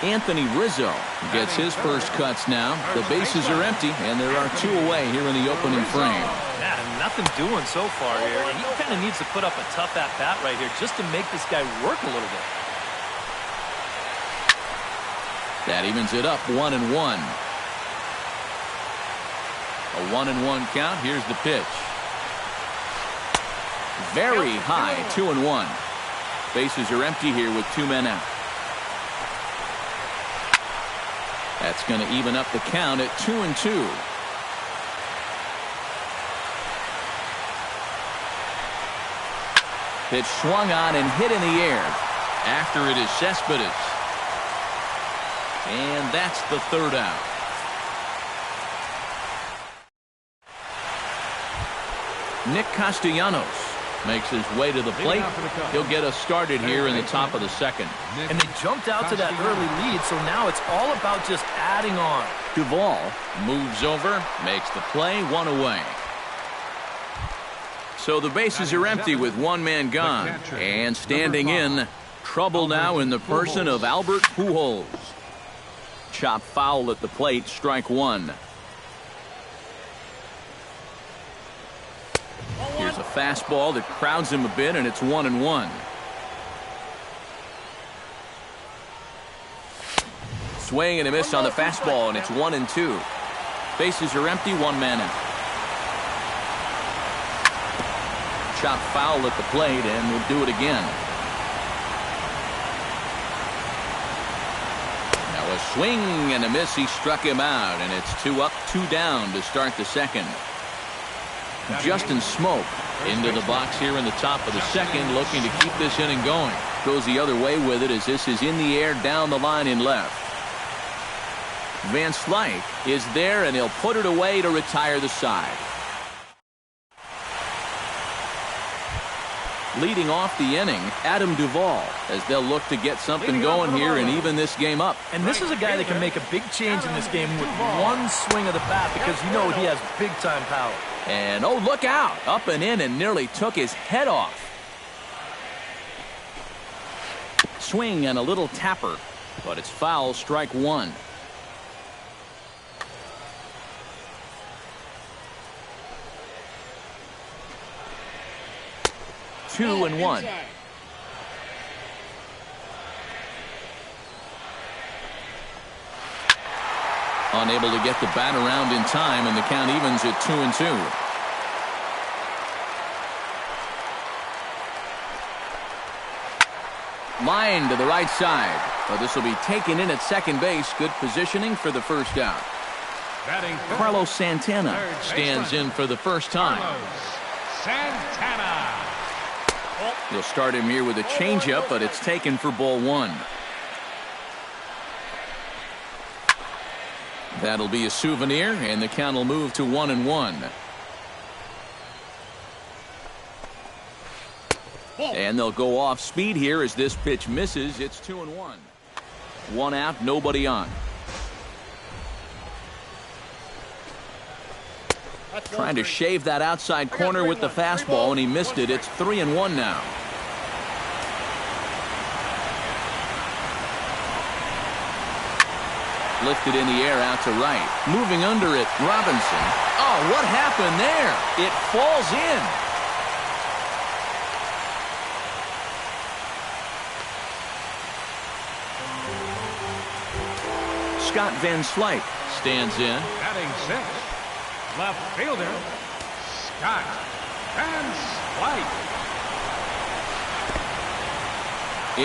Anthony Rizzo gets his first cuts now. The bases are empty, and there are 2 away here in the opening frame. Yeah, nothing doing so far here. He kind of needs to put up a tough at-bat right here just to make this guy work a little bit. That evens it up, 1-1. A 1-1 count. Here's the pitch. Very high, 2-1. Bases are empty here with 2 men out. That's going to even up the count at 2-2. Pitch swung on and hit in the air. After it is Cespedes. And that's the 3rd out. Nick Castellanos makes his way to the plate. He'll get us started here in the top of the 2nd. And they jumped out to that early lead, so now it's all about just adding on. Duvall moves over, makes the play, 1 away. So the bases are empty with 1 man gone. And standing in, trouble now in the person of Albert Pujols. Chop foul at the plate, strike 1. Here's a fastball that crowds him a bit, and it's 1-1. Swing and a miss on the fastball, and it's 1-2. Bases are empty, 1 man out. Chop foul at the plate, and we'll do it again. Now a swing and a miss. He struck him out, and it's 2 up, 2 down to start the 2nd. Justin Smoak into the box here in the top of the 2nd, looking to keep this inning going. Goes the other way with it as this is in the air down the line in left. Van Slyke is there, and he'll put it away to retire the side. Leading off the inning, Adam Duvall, as they'll look to get something going here and even this game up. And this is a guy that can make a big change in this game with 1 swing of the bat, because you know he has big-time power. And, oh, look out. Up and in and nearly took his head off. Swing and a little tapper, but it's foul, strike 1. Two and 1. Unable to get the bat around in time, and the count evens at 2-2. Line to the right side. But this will be taken in at second base. Good positioning for the first out. Carlos Santana stands in for the first time. Santana. You'll start him here with a changeup, but it's taken for ball 1. That'll be a souvenir, and the count will move to 1-1. And they'll go off speed here as this pitch misses. It's 2-1. 1 out, nobody on. Trying to shave that outside corner with the fastball, and he missed it. It's 3-1 now. Lifted in the air out to right. Moving under it, Robinson. Oh, what happened there? It falls in. Scott Van Slyke stands in. Batting 6. Left fielder, Scott Van Slyke.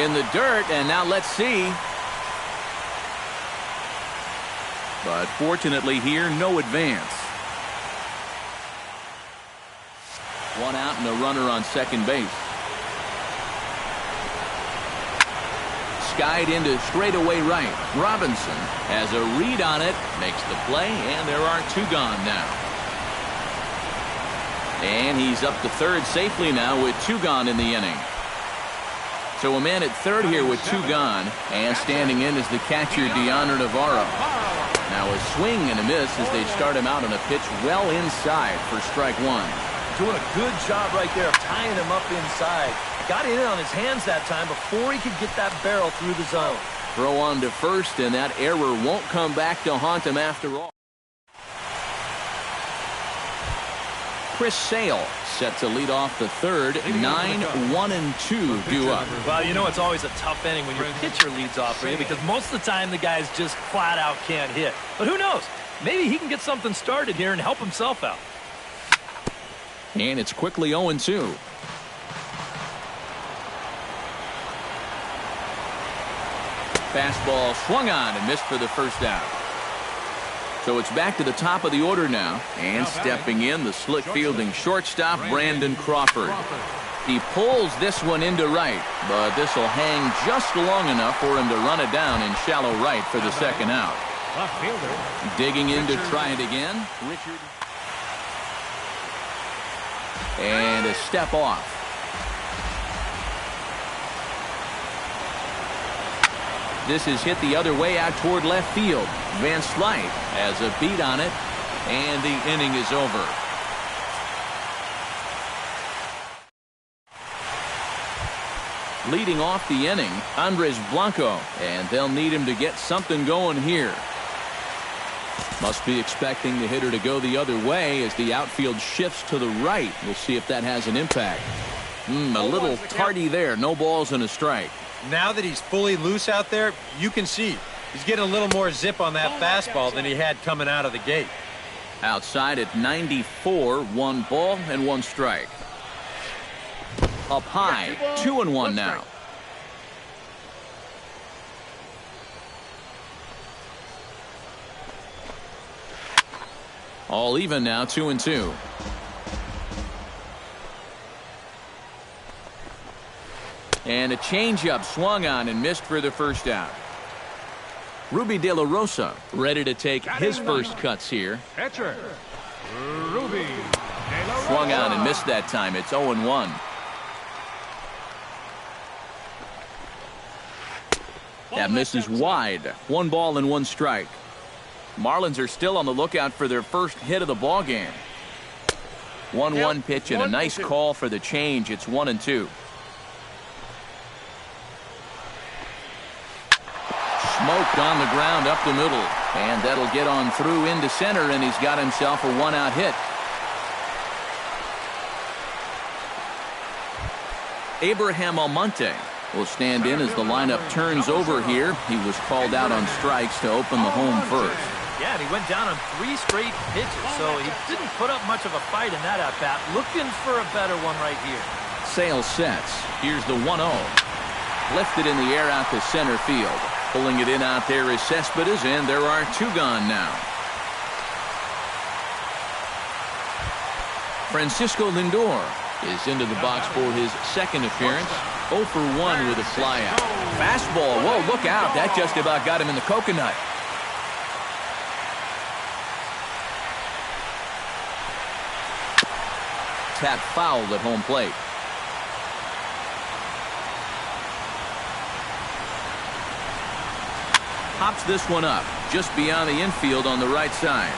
In the dirt, and now let's see. but fortunately here, no advance. One out and a runner on second base. Skied into straightaway right. Robinson has a read on it, makes the play, and there are two gone now. And he's up to third safely now with two gone in the inning. So a man at third here with two gone, and standing in is the catcher, Deanna Navarro. Now a swing and a miss as they start him out on a pitch well inside for strike one. Doing a good job right there of tying him up inside. Got it in on his hands that time before he could get that barrel through the zone. Throw on to first, and that error won't come back to haunt him after all. Chris Sale set to lead off the third. 9-1-2 due up. Well, you know it's always a tough inning when your pitcher leads off for you because most of the time the guys just flat out can't hit. But who knows? Maybe he can get something started here and help himself out. And it's quickly 0-2. Fastball swung on and missed for the first out. So it's back to the top of the order now. And stepping in, the slick fielding shortstop, Brandon Crawford. He pulls this one into right, but this will hang just long enough for him to run it down in shallow right for the second out. Digging in to try it again. Richard. And a step off. This is hit the other way out toward left field. Van Slyke has a beat on it, and the inning is over. Leading off the inning, Andres Blanco, and they'll need him to get something going here. Must be expecting the hitter to go the other way as the outfield shifts to the right. We'll see if that has an impact. A little tardy there. No balls and a strike. Now that he's fully loose out there, you can see he's getting a little more zip on that fastball than he had coming out of the gate. Outside at 94, 1 ball and 1 strike. Up high, 2-1 now. All even now, 2-2. And a changeup swung on and missed for the first out. Ruby De La Rosa ready to take his first cuts here. Catcher, Ruby De La Rosa. Swung on and missed that time. It's 0-1. That misses wide. 1 ball and 1 strike. Marlins are still on the lookout for their first hit of the ball game. 1-1 pitch and a nice call for the change. It's 1-2. Smoked on the ground up the middle, and that'll get on through into center, and he's got himself a 1-out hit. Abraham Almonte will stand in as the lineup turns over here. He was called out on strikes to open the home first. Yeah, and he went down on 3 straight pitches, so he didn't put up much of a fight in that at-bat. Looking for a better one right here. Sale sets. Here's the 1-0. Lifted in the air out to center field. Pulling it in out there is Cespedes, and there are 2 gone now. Francisco Lindor is into the box for his second appearance. 0 for 1 with a flyout. Fastball. Whoa, look out. That just about got him in the coconut. Tap fouled at home plate. Hops this one up just beyond the infield on the right side.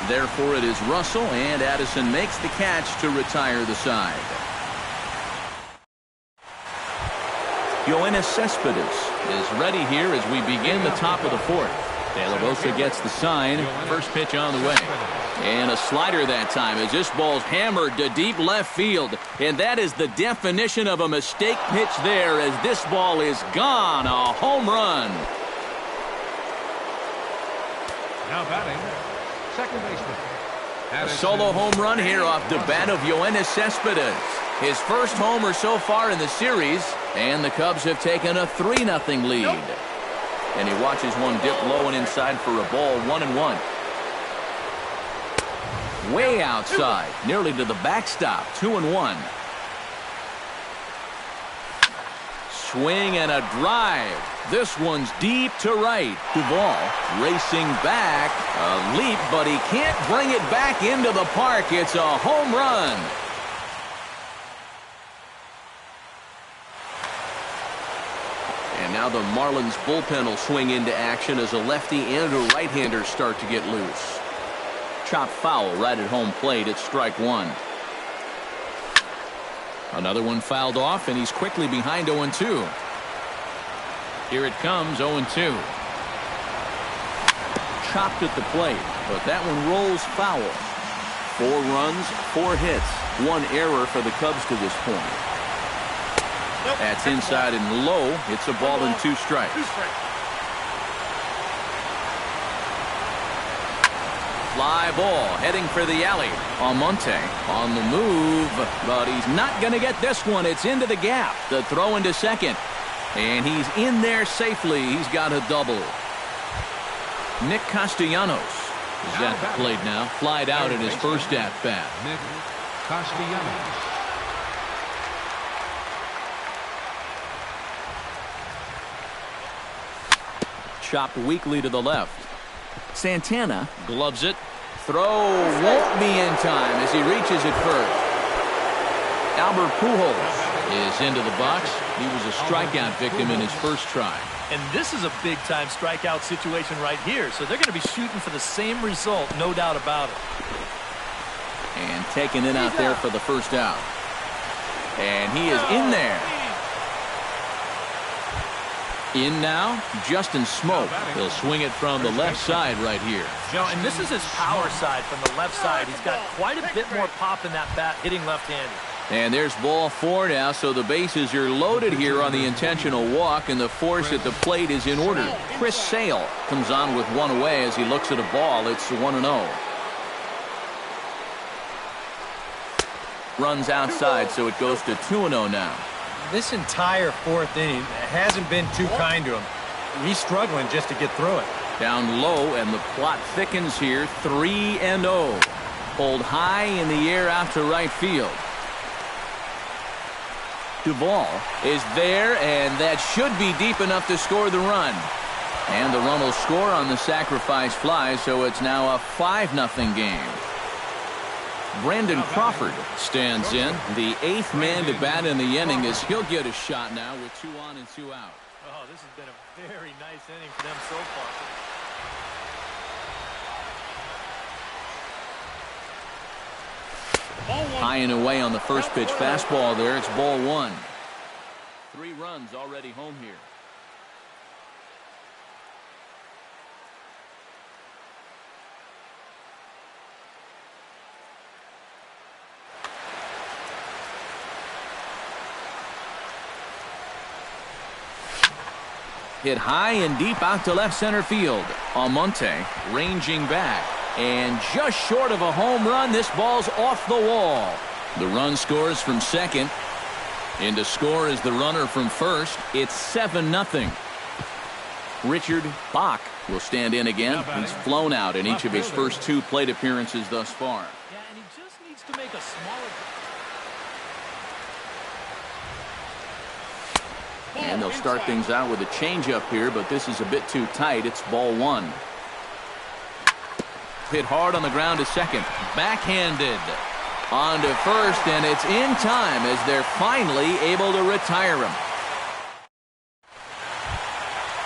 Therefore, it is Russell, and Addison makes the catch to retire the side. Yoenis Cespedes is ready here as we begin the top of the 4th. De La Rosa gets the sign. First pitch on the way. And a slider that time as this ball's hammered to deep left field. And that is the definition of a mistake pitch there as this ball is gone. A home run. Now batting, second baseman. A solo home run here off the bat of Yoenis Cespedes. His first homer so far in the series, and the Cubs have taken a 3-0 lead. And he watches one dip low and inside for a ball, 1-1. Way outside, nearly to the backstop, 2-1. Swing and a drive. This one's deep to right. Duvall racing back. A leap, but he can't bring it back into the park. It's a home run. And now the Marlins bullpen will swing into action as a lefty and a right-hander start to get loose. Chopped foul right at home plate. It's strike one. Another one fouled off, and he's quickly behind 0-2. Here it comes, 0-2. Chopped at the plate, but that one rolls foul. 4 runs, 4 hits, 1 error for the Cubs to this point. That's inside and low. It's a ball and 2 strikes. Fly ball heading for the alley. Almonte on the move, but he's not going to get this one. It's into the gap. The throw into second. And he's in there safely. He's got a double. Nick Castellanos is at the plate now. Flied out in his first at-bat. Nick Castellanos. Chopped weakly to the left. Santana gloves it. Throw won't be in time as he reaches it first. Albert Pujols is into the box. He was a strikeout victim in his first try. And this is a big-time strikeout situation right here. So they're going to be shooting for the same result, no doubt about it. And taking it out there for the first out. And he is in there. In now, Justin Smoke. He'll swing it from the left side right here. Joe, and this is his power side from the left side. He's got quite a bit more pop in that bat, hitting left-handed. And there's ball 4 now, so the bases are loaded here on the intentional walk, and the force at the plate is in order. Chris Sale comes on with 1 away as he looks at a ball. It's 1-0. Runs outside, so it goes to 2-0 now. This entire 4th inning hasn't been too kind to him. He's struggling just to get through it. Down low, and the plot thickens here. 3-0. Pulled high in the air out to right field. Duvall is there, and that should be deep enough to score the run. And the run will score on the sacrifice fly, so it's now a 5-0 game. Brandon Crawford stands in, the 8th man to bat in the inning, as he'll get a shot now with 2 on and 2 out. Oh, this has been a very nice inning for them so far. High and away on the first pitch fastball there. It's ball 1. 3 runs already home here. Hit high and deep out to left center field. Almonte ranging back. And just short of a home run, this ball's off the wall. The run scores from second. In to score is the runner from first. It's 7-0. Richard Bach will stand in again. He's flown out in each of his first 2 plate appearances thus far. Yeah, and he just needs to make a smaller... And they'll start things out with a changeup here, but this is a bit too tight. It's ball 1. Hit hard on the ground to second. Backhanded on to first, and it's in time as they're finally able to retire him.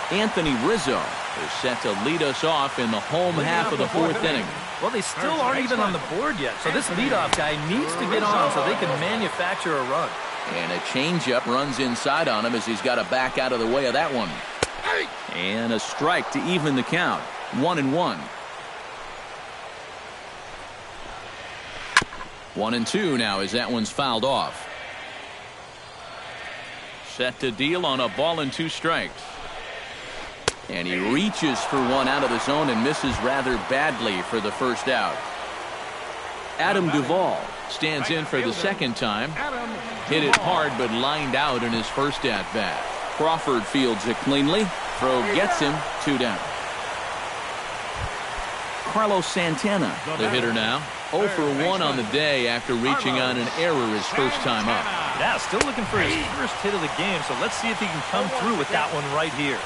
Anthony Rizzo is set to lead us off in the home half of the 4th inning. Well, they still aren't even on the board yet, so this leadoff guy needs to get on so they can manufacture a run. And a changeup runs inside on him as he's got to back out of the way of that one. And a strike to even the count. 1-1. 1-2 now as that one's fouled off. Set to deal on a ball and 2 strikes. And he reaches for one out of the zone and misses rather badly for the first out. Adam Duvall stands in for the second time. Hit it hard but lined out in his first at-bat. Crawford fields it cleanly. Throw gets him 2 down. Carlos Santana, the hitter now. 0 for 1 on the day after reaching on an error his first time up. Yeah, still looking for his first hit of the game, so let's see if he can come through with that one right here.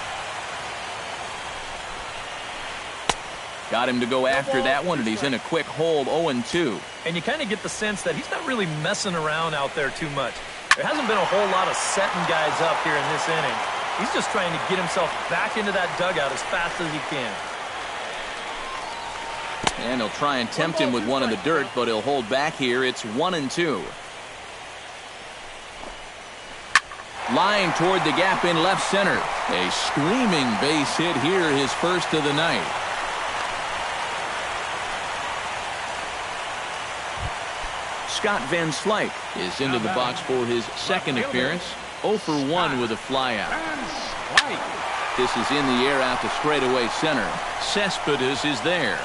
Got him to go after that one, and he's in a quick hold, 0-2. And you kind of get the sense that he's not really messing around out there too much. There hasn't been a whole lot of setting guys up here in this inning. He's just trying to get himself back into that dugout as fast as he can. And he'll try and tempt him with one in the dirt, but he'll hold back here. It's 1-2. Line toward the gap in left center. A screaming base hit here, his first of the night. Scott Van Slyke is into the box for his second appearance. 0 for 1 with a flyout. This is in the air out to straightaway center. Cespedes is there.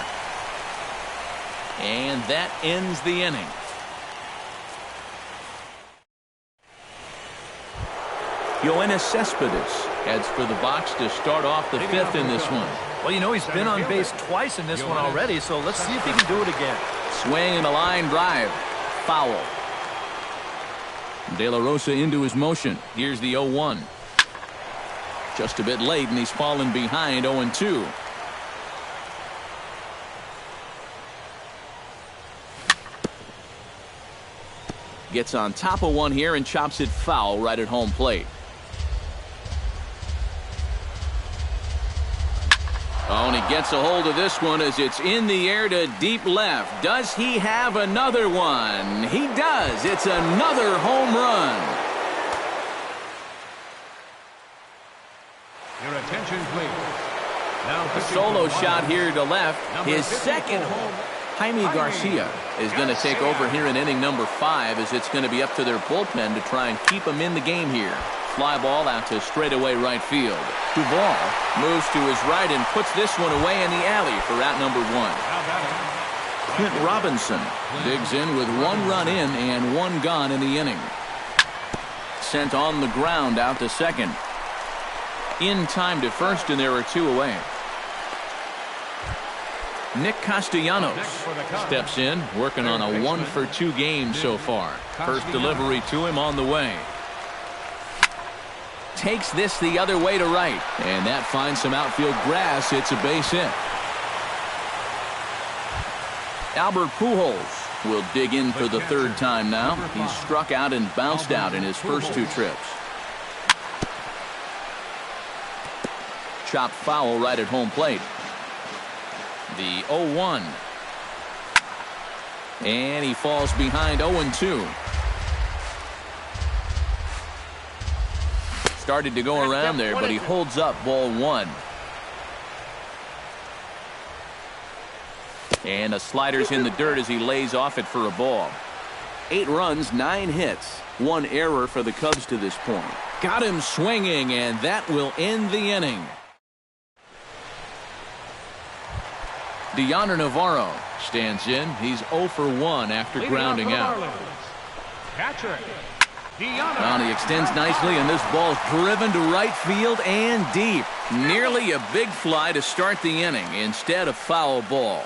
And that ends the inning. Yoenis Cespedes heads for the box to start off the 5th in this one. Well, you know, he's been on base twice in this one already, so let's see if he can do it again. Swing and a line drive. Foul. De La Rosa into his motion. Here's the 0-1. Just a bit late, and he's fallen behind 0-2. Gets on top of one here and chops it foul right at home plate. Oh, and he gets a hold of this one as it's in the air to deep left. Does he have another one? He does. It's another home run. Your attention, please. Now A solo shot here to left. His second home. Jaime Garcia is going to take over here in inning number 5 as it's going to be up to their bullpen to try and keep him in the game here. Fly ball out to straightaway right field. Duvall moves to his right and puts this one away in the alley for out number 1. Clint Robinson digs in with 1 run in and 1 gone in the inning. Sent on the ground out to second. In time to first, and there are 2 away. Nick Castellanos steps in, working on a 1 for 2 game so far. First delivery to him on the way. Takes this the other way to right, and that finds some outfield grass. It's a base hit. Albert Pujols will dig in for the 3rd time now. He's struck out and bounced out in his first 2 trips. Chopped foul right at home plate. The 0-1. And he falls behind 0-2. Started to go around there, but he holds up ball 1. And the slider's in the dirt as he lays off it for a ball. 8 runs, 9 hits, 1 error for the Cubs to this point. Got him swinging, and that will end the inning. Deoner Navarro stands in. He's 0 for 1 after grounding out. Catcher. Well, he extends nicely, and this ball's driven to right field and deep. Nearly a big fly to start the inning instead of foul ball.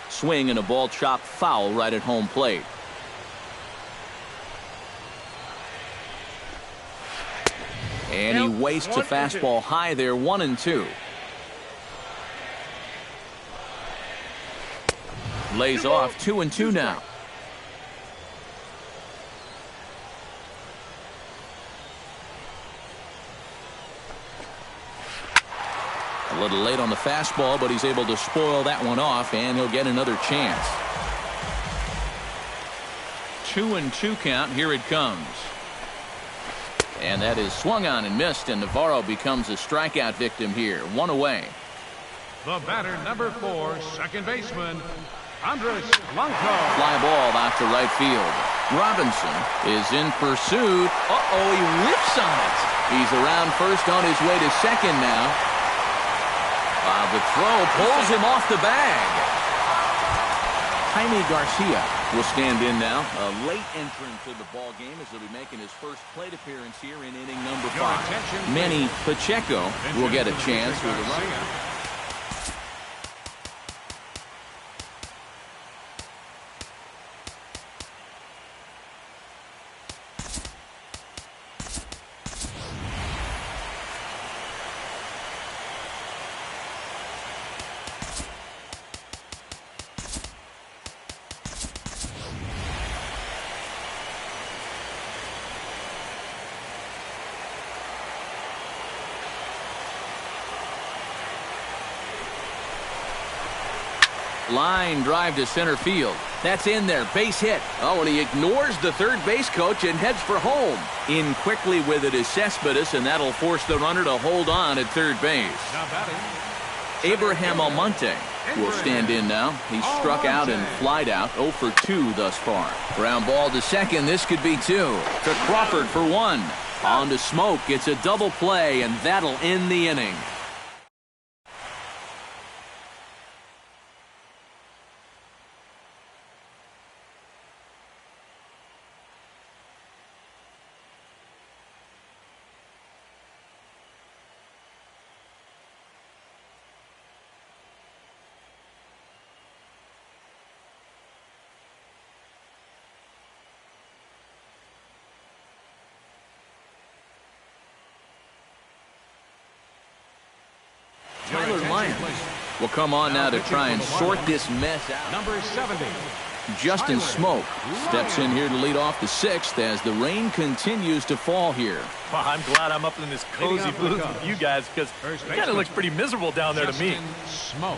Swing and a ball chopped foul right at home plate. And he wastes a fastball high there, 1-2. Lays off 2-2 now. A little late on the fastball, but he's able to spoil that one off, and he'll get another chance. 2-2 count. Here it comes. And that is swung on and missed, and Navarro becomes a strikeout victim here. 1 away. The batter, number 4, second baseman, Andres Blanco. Fly ball out to right field. Robinson is in pursuit. Uh-oh, he whips on it. He's around first on his way to second now. The throw pulls him off the bag. Jaime Garcia will stand in now. A late entrant to the ball game as he'll be making his first plate appearance here in inning number 5. Manny Pacheco will get a chance with a run. Line drive to center field. That's in there. Base hit. Oh, and he ignores the third base coach and heads for home. In quickly with it is Cespedes, and that'll force the runner to hold on at third base. Abraham Almonte will stand in now. He's struck out and flied out. 0 for 2 thus far. Ground ball to second. This could be 2. To Crawford for 1. On to Smoke. It's a double play, and that'll end the inning. Will come on now to try and sort this mess out. Number 70. Justin Smoke steps in here to lead off the 6th as the rain continues to fall here. Well, I'm glad I'm up in this cozy booth with you guys because it kind of looks pretty miserable down there to me. Smoke.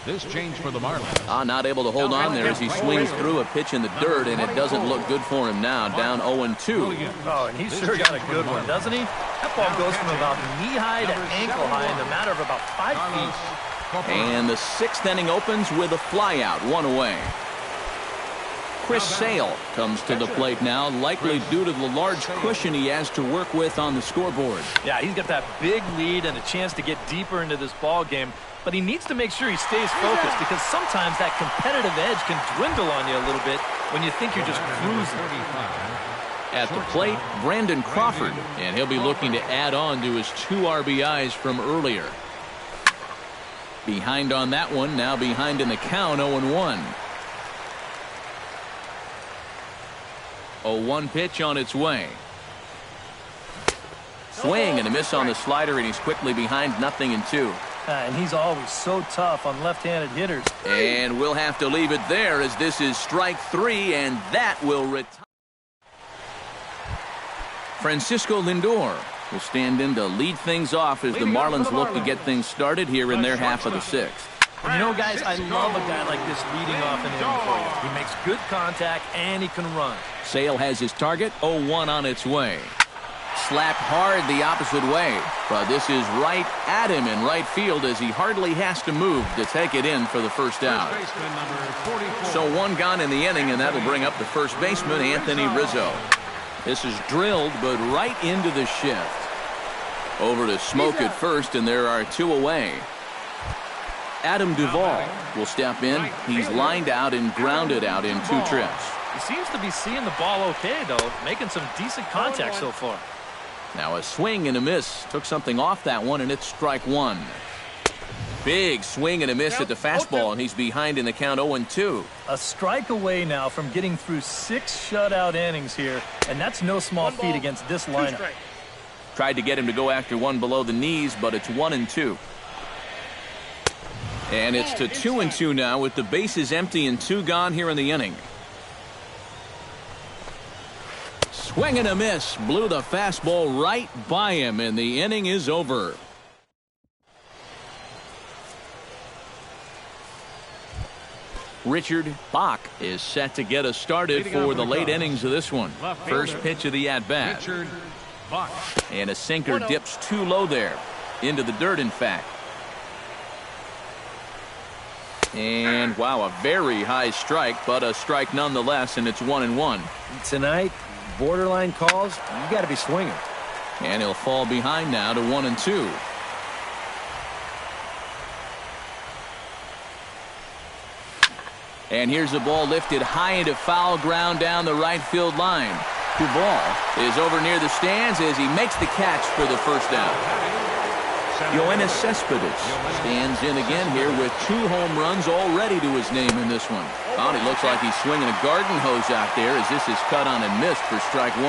This change for the Marlins. Not able to hold on there as he swings through a pitch in the dirt, and it doesn't look good for him now. Down 0-2. Oh, and he's sure got a good one, doesn't he? That ball goes from about knee-high to ankle-high in the matter of about 5 feet. And the 6th inning opens with a flyout, 1 away. Chris Sale comes to the plate now, likely due to the large cushion he has to work with on the scoreboard. Yeah, he's got that big lead and a chance to get deeper into this ball game, but he needs to make sure he stays focused because sometimes that competitive edge can dwindle on you a little bit when you think you're just cruising. At the plate, Brandon Crawford, and he'll be looking to add on to his 2 RBIs from earlier. Behind on that one, now behind in the count, 0-1. 0-1 pitch on its way. Swing and a miss on the slider, and he's quickly behind 0-2. And he's always so tough on left-handed hitters. And we'll have to leave it there as this is strike 3, and that will retire. Francisco Lindor will stand in to lead things off as the Marlins look to get things started here in their half of the 6th. And you know, guys, I love a guy like this leading off an inning for you. He makes good contact, and he can run. Sale has his target, 0-1 on its way. Slapped hard the opposite way, but this is right at him in right field as he hardly has to move to take it in for the first out. So 1 gone in the inning, and that'll bring up the first baseman, Anthony Rizzo. This is drilled, but right into the shift. Over to Smoke at first, and there are 2 away. Adam Duvall will step in. He's lined out and grounded out in 2 trips. He seems to be seeing the ball okay, though, making some decent contact so far. Now a swing and a miss. Took something off that one, and it's strike 1. Big swing and a miss at the fastball, and he's behind in the count 0-2. A strike away now from getting through 6 shutout innings here, and that's no small feat against this lineup. Tried to get him to go after one below the knees, but it's 1-2. And it's to 2-2 now with the bases empty and 2 gone here in the inning. Swing and a miss. Blew the fastball right by him, and the inning is over. Richard Bach is set to get us started for the late innings of this one. First pitch of the at-bat. Richard Bach. And a sinker dips too low there. Into the dirt, in fact. And, wow, a very high strike, but a strike nonetheless, and it's 1-1. Tonight, borderline calls, you got to be swinging. And he'll fall behind now to 1-2. And here's a ball lifted high into foul ground down the right field line. Duvall is over near the stands as he makes the catch for the first down. Yoenis Cespedes stands in again here with 2 home runs already to his name in this one. Oh, it looks like he's swinging a garden hose out there as this is cut on and missed for strike 1.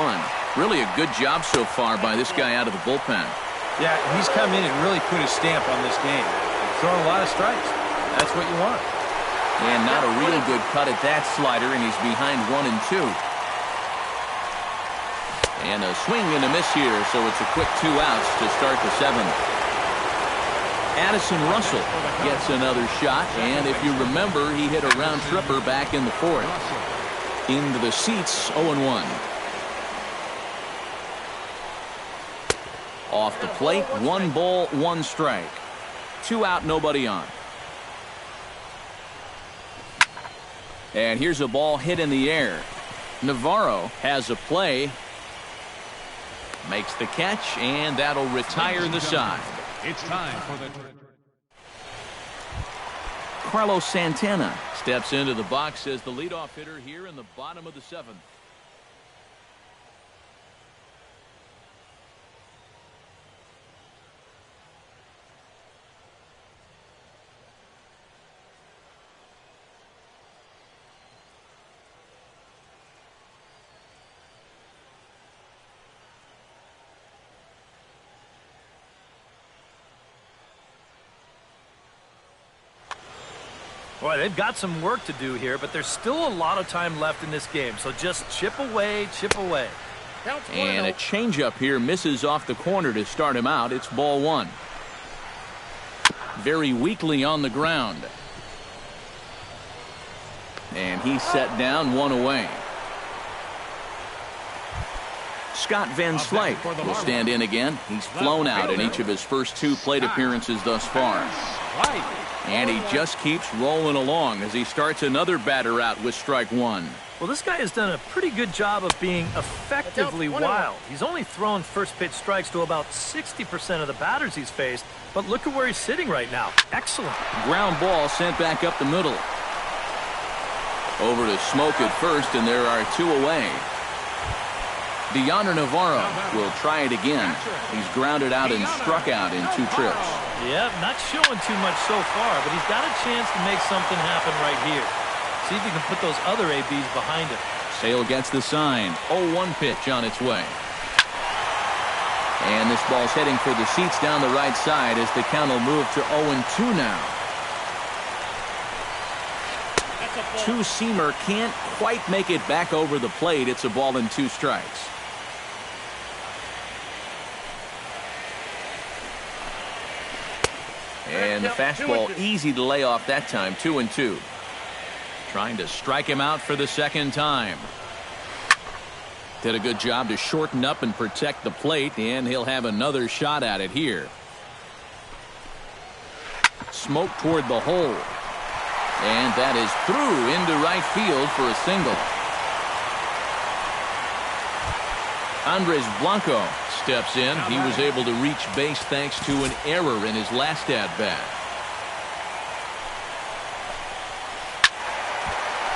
Really a good job so far by this guy out of the bullpen. Yeah, he's come in and really put his stamp on this game. He's throwing a lot of strikes. That's what you want. And not a real good cut at that slider, and he's behind 1 and 2. And a swing and a miss here, so it's a quick 2 outs to start the 7th. Addison Russell gets another shot, and if you remember, he hit a round tripper back in the 4th. Into the seats, 0-1. Off the plate, 1 ball, 1 strike. 2 out, nobody on. And here's a ball hit in the air. Navarro has a play. Makes the catch, and that'll retire the side. It's time for the... Carlos Santana steps into the box as the leadoff hitter here in the bottom of the 7th. Boy, they've got some work to do here, but there's still a lot of time left in this game. So just chip away, chip away. And a changeup here misses off the corner to start him out. It's ball 1. Very weakly on the ground. And he's set down, 1 away. Scott Van Slyke will stand in again. He's flown out in each of his first 2 plate appearances thus far. And he just keeps rolling along as he starts another batter out with strike 1. Well, this guy has done a pretty good job of being effectively wild. He's only thrown first pitch strikes to about 60% of the batters he's faced, but look at where he's sitting right now. Excellent. Ground ball sent back up the middle. Over to Smoke at first, and there are 2 away. Deoner Navarro will try it again. He's grounded out and struck out in 2 trips. Yeah, not showing too much so far, but he's got a chance to make something happen right here. See if he can put those other ABs behind him. Sale gets the sign. 0-1 pitch on its way. And this ball's heading for the seats down the right side as the count will move to 0-2 now. 2-seamer can't quite make it back over the plate. It's a ball and 2 strikes. And the fastball easy to lay off that time. 2-2. Trying to strike him out for the 2nd time. Did a good job to shorten up and protect the plate, and he'll have another shot at it here. Smoke toward the hole. And that is through into right field for a single. Andres Blanco steps in. He was able to reach base thanks to an error in his last at-bat.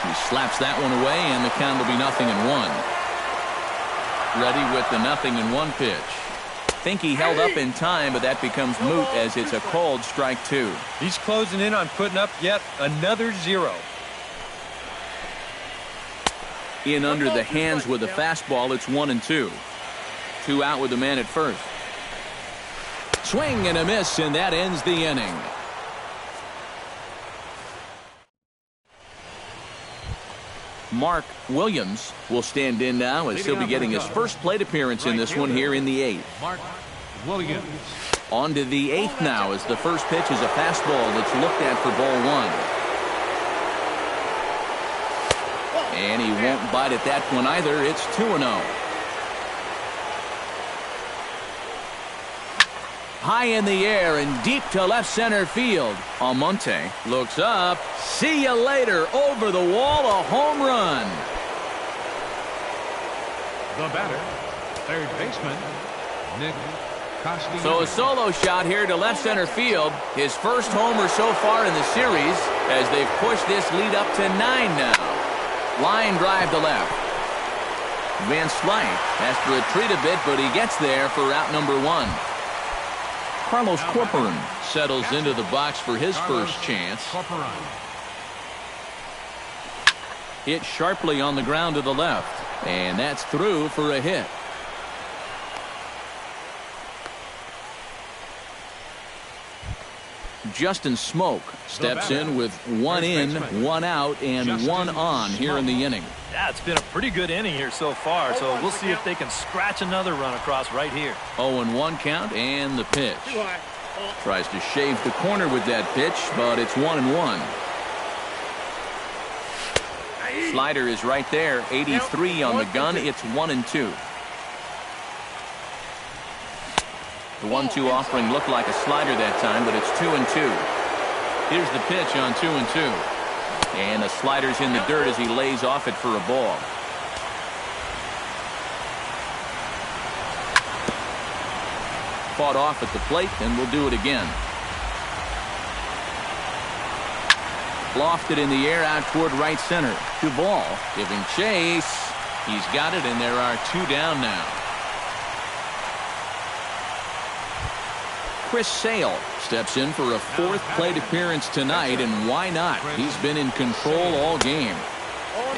He slaps that one away, and the count will be 0-1. Ready with the 0-1 pitch. Think he held up in time, but that becomes moot as it's a called strike 2. He's closing in on putting up yet another 0. In under the hands with a fastball, it's 1-2. 2 out with the man at first. Swing and a miss, and that ends the inning. Mark Williams will stand in now as he'll be getting his first plate appearance in this one here in the 8th. Mark Williams. On to the 8th now as the first pitch is a fastball that's looked at for ball 1. And he won't bite at that one either. It's 2-0. High in the air and deep to left center field. Almonte looks up. See you later. Over the wall, a home run. The batter, third baseman, Nick So a solo shot here to left center field. His first homer so far in the series as they've pushed this lead up to 9 now. Line drive to left. Van Slyke has to retreat a bit, but he gets there for out number 1. Carlos Corcoran settles into the box for his first chance. Hit sharply on the ground to the left, and that's through for a hit. Justin Smoke steps in with 1 in, 1 out, and 1 on here in the inning. Yeah, it's been a pretty good inning here so far, so we'll see if they can scratch another run across right here. 0-1 count, and the pitch. Tries to shave the corner with that pitch, but it's 1-1. Slider is right there, 83 on the gun. It's 1-2. The 1-2 offering looked like a slider that time, but it's 2-2. Here's the pitch on 2-2. And the slider's in the dirt as he lays off it for a ball. Fought off at the plate, and we'll do it again. Lofted in the air out toward right center. Duvall giving chase. He's got it, and there are 2 down now. Chris Sale steps in for a 4th plate appearance tonight, and why not? He's been in control all game.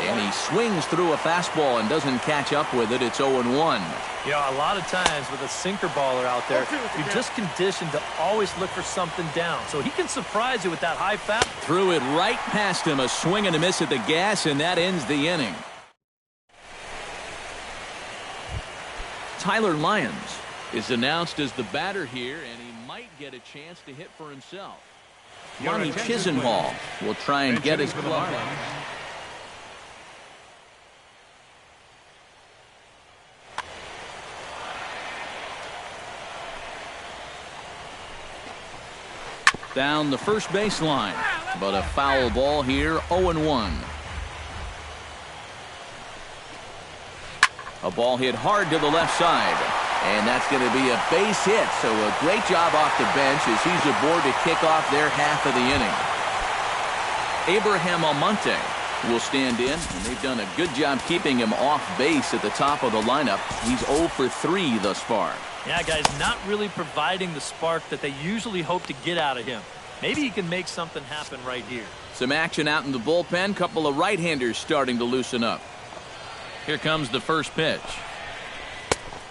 And he swings through a fastball and doesn't catch up with it. It's 0-1. Yeah, a lot of times with a sinker baller out there, you're just conditioned to always look for something down. So he can surprise you with that high fastball. Threw it right past him, a swing and a miss at the gas, and that ends the inning. Tyler Lyons is announced as the batter here, and he might get a chance to hit for himself. Ronnie Chisenhall will try and get his glove. Down the first baseline, but a foul ball here, 0-1. A ball hit hard to the left side, and that's going to be a base hit. So a great job off the bench as he's aboard to kick off their half of the inning. Abraham Almonte will stand in, and they've done a good job keeping him off base at the top of the lineup. He's 0 for 3 thus far. Yeah, guys, not really providing the spark that they usually hope to get out of him. Maybe he can make something happen right here. Some action out in the bullpen. Couple of right-handers starting to loosen up. Here comes the first pitch.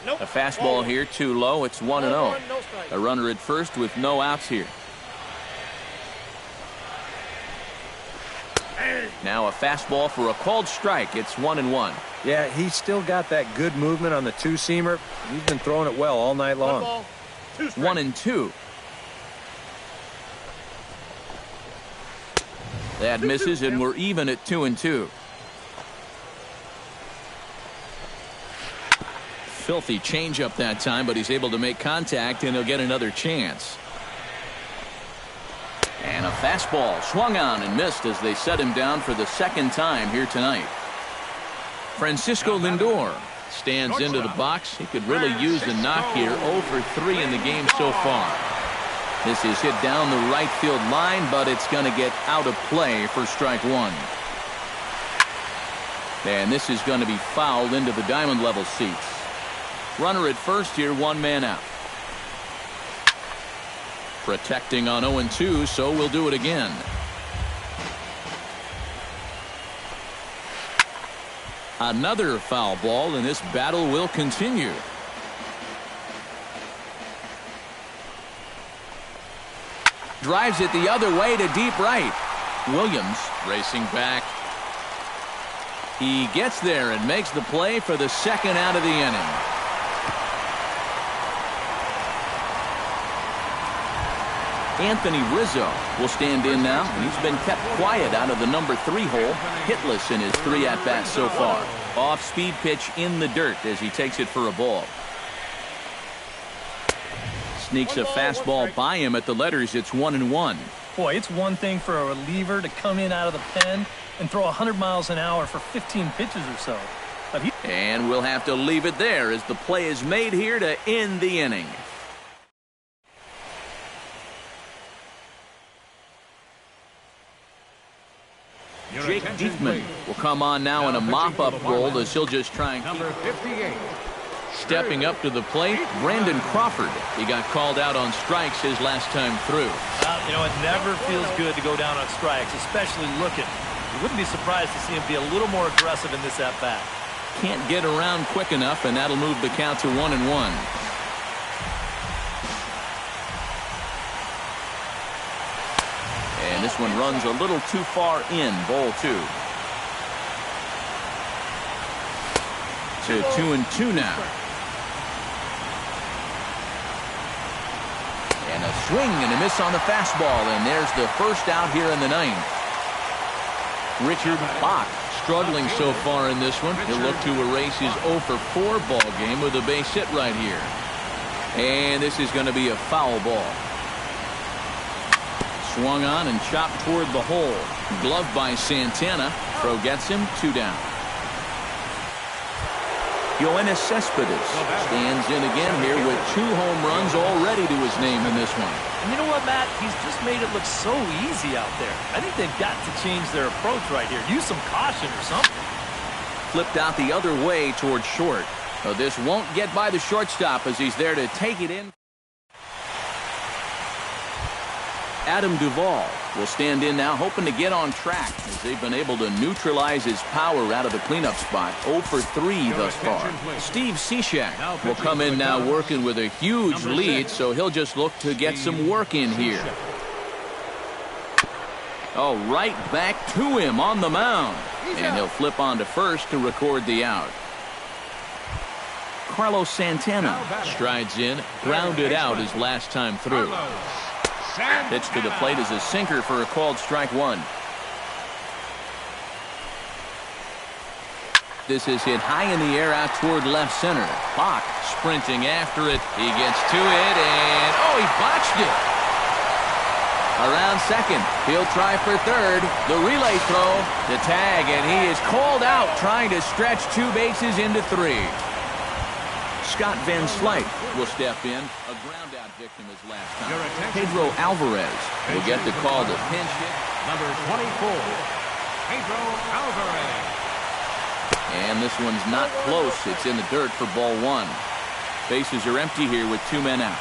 A fastball here, too low. It's 1-0. A runner at first with no outs here. Now a fastball for a called strike. It's 1-1. Yeah, he's still got that good movement on the two-seamer. He's been throwing it well all night long. 1-2. That misses, and we're even at 2-2. Filthy changeup that time, but he's able to make contact, and he'll get another chance. And a fastball swung on and missed as they set him down for the second time here tonight. Francisco Lindor stands into the box. He could really use the knock here. 0 for 3 in the game so far. This is hit down the right field line, but it's going to get out of play for strike 1. And this is going to be fouled into the diamond level seats. Runner at first here, 1 man out. Protecting on 0-2, so we'll do it again. Another foul ball, and this battle will continue. Drives it the other way to deep right. Williams racing back. He gets there and makes the play for the second out of the inning. Anthony Rizzo will stand in now, and he's been kept quiet out of the number 3 hole, hitless in his 3 at-bats so far. Off-speed pitch in the dirt as he takes it for a ball. Sneaks a fastball by him at the letters. It's 1-1. Boy, it's one thing for a reliever to come in out of the pen and throw 100 miles an hour for 15 pitches or so. And we'll have to leave it there as the play is made here to end the inning. Jake Diekman will come on now in a mop-up role as he'll just try and Number 58. Stepping up to the plate, Brandon Crawford. He got called out on strikes his last time through. You know, it never feels good to go down on strikes, especially looking. You wouldn't be surprised to see him be a little more aggressive in this at-bat. Can't get around quick enough, and that'll move the count to 1-1. And this one runs a little too far in, ball 2. To 2-2 now. And a swing and a miss on the fastball, and there's the first out here in the 9th. Richard Bach struggling so far in this one. He'll look to erase his 0-for-4 ball game with a base hit right here. And this is going to be a foul ball. Swung on and chopped toward the hole. Glove by Santana. Throw gets him, 2 down. Yoenis Cespedes stands in again here with 2 home runs already to his name in this one. And you know what, Matt? He's just made it look so easy out there. I think they've got to change their approach right here. Use some caution or something. Flipped out the other way toward short. This won't get by the shortstop as he's there to take it in. Adam Duvall will stand in now, hoping to get on track as they've been able to neutralize his power out of the cleanup spot. 0-for-3 thus far. Steve Cishek will come in now working with a huge lead, so he'll just look to get some work in here. Oh, right back to him on the mound. And he'll flip on to first to record the out. Carlos Santana strides in, grounded out his last time through. Pitch to the plate is a sinker for a called strike 1. This is hit high in the air out toward left center. Bach sprinting after it. He gets to it, and he botched it. Around second. He'll try for third. The relay throw, the tag, and he is called out trying to stretch 2 bases into 3. Scott Van Slyke will step in. A ground-out victim his last time. Pedro Alvarez will get the call to pinch hit. Number 24, Pedro Alvarez. And this one's not close. It's in the dirt for ball 1. Bases are empty here with 2 men out.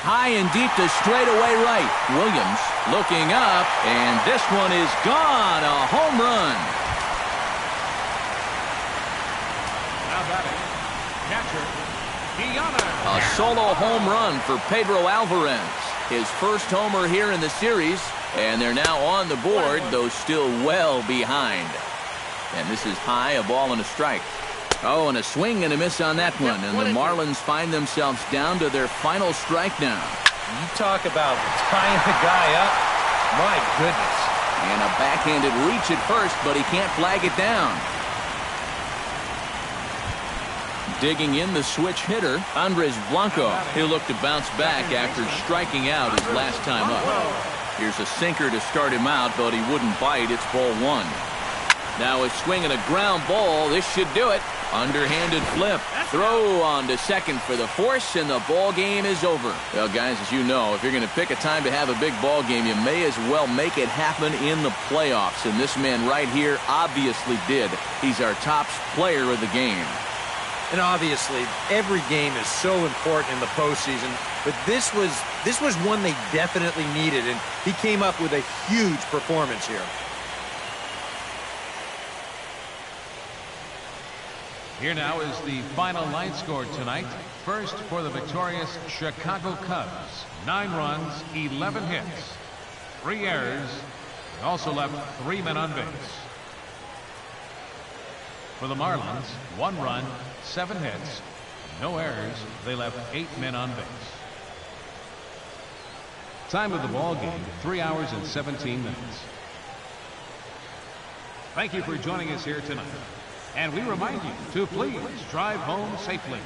High and deep to straightaway right. Williams looking up, and this one is gone. A home run. Now batting, catcher, A solo home run for Pedro Alvarez. His first homer here in the series, and they're now on the board, though still well behind. And this is high, a ball and a strike. Oh, and a swing and a miss on that one. And the Marlins find themselves down to their final strike now. You talk about tying the guy up. My goodness. And a backhanded reach at first, but he can't flag it down. Digging in the switch hitter, Andres Blanco. He'll look to bounce back after striking out his last time up. Here's a sinker to start him out, but he wouldn't bite. It's ball 1. Now a swing and a ground ball. This should do it. Underhanded flip. Throw on to second for the force, and the ball game is over. Well, guys, as you know, if you're going to pick a time to have a big ball game, you may as well make it happen in the playoffs. And this man right here obviously did. He's our top player of the game. And obviously, every game is so important in the postseason, but this was one they definitely needed, and he came up with a huge performance here. Here now is the final line score tonight. First for the victorious Chicago Cubs. 9 runs, 11 hits, 3 errors. They also left 3 men on base. For the Marlins, 1 run, 7 hits, no errors. They left 8 men on base. Time of the ball game, 3 hours and 17 minutes. Thank you for joining us here tonight. And we remind you to please drive home safely.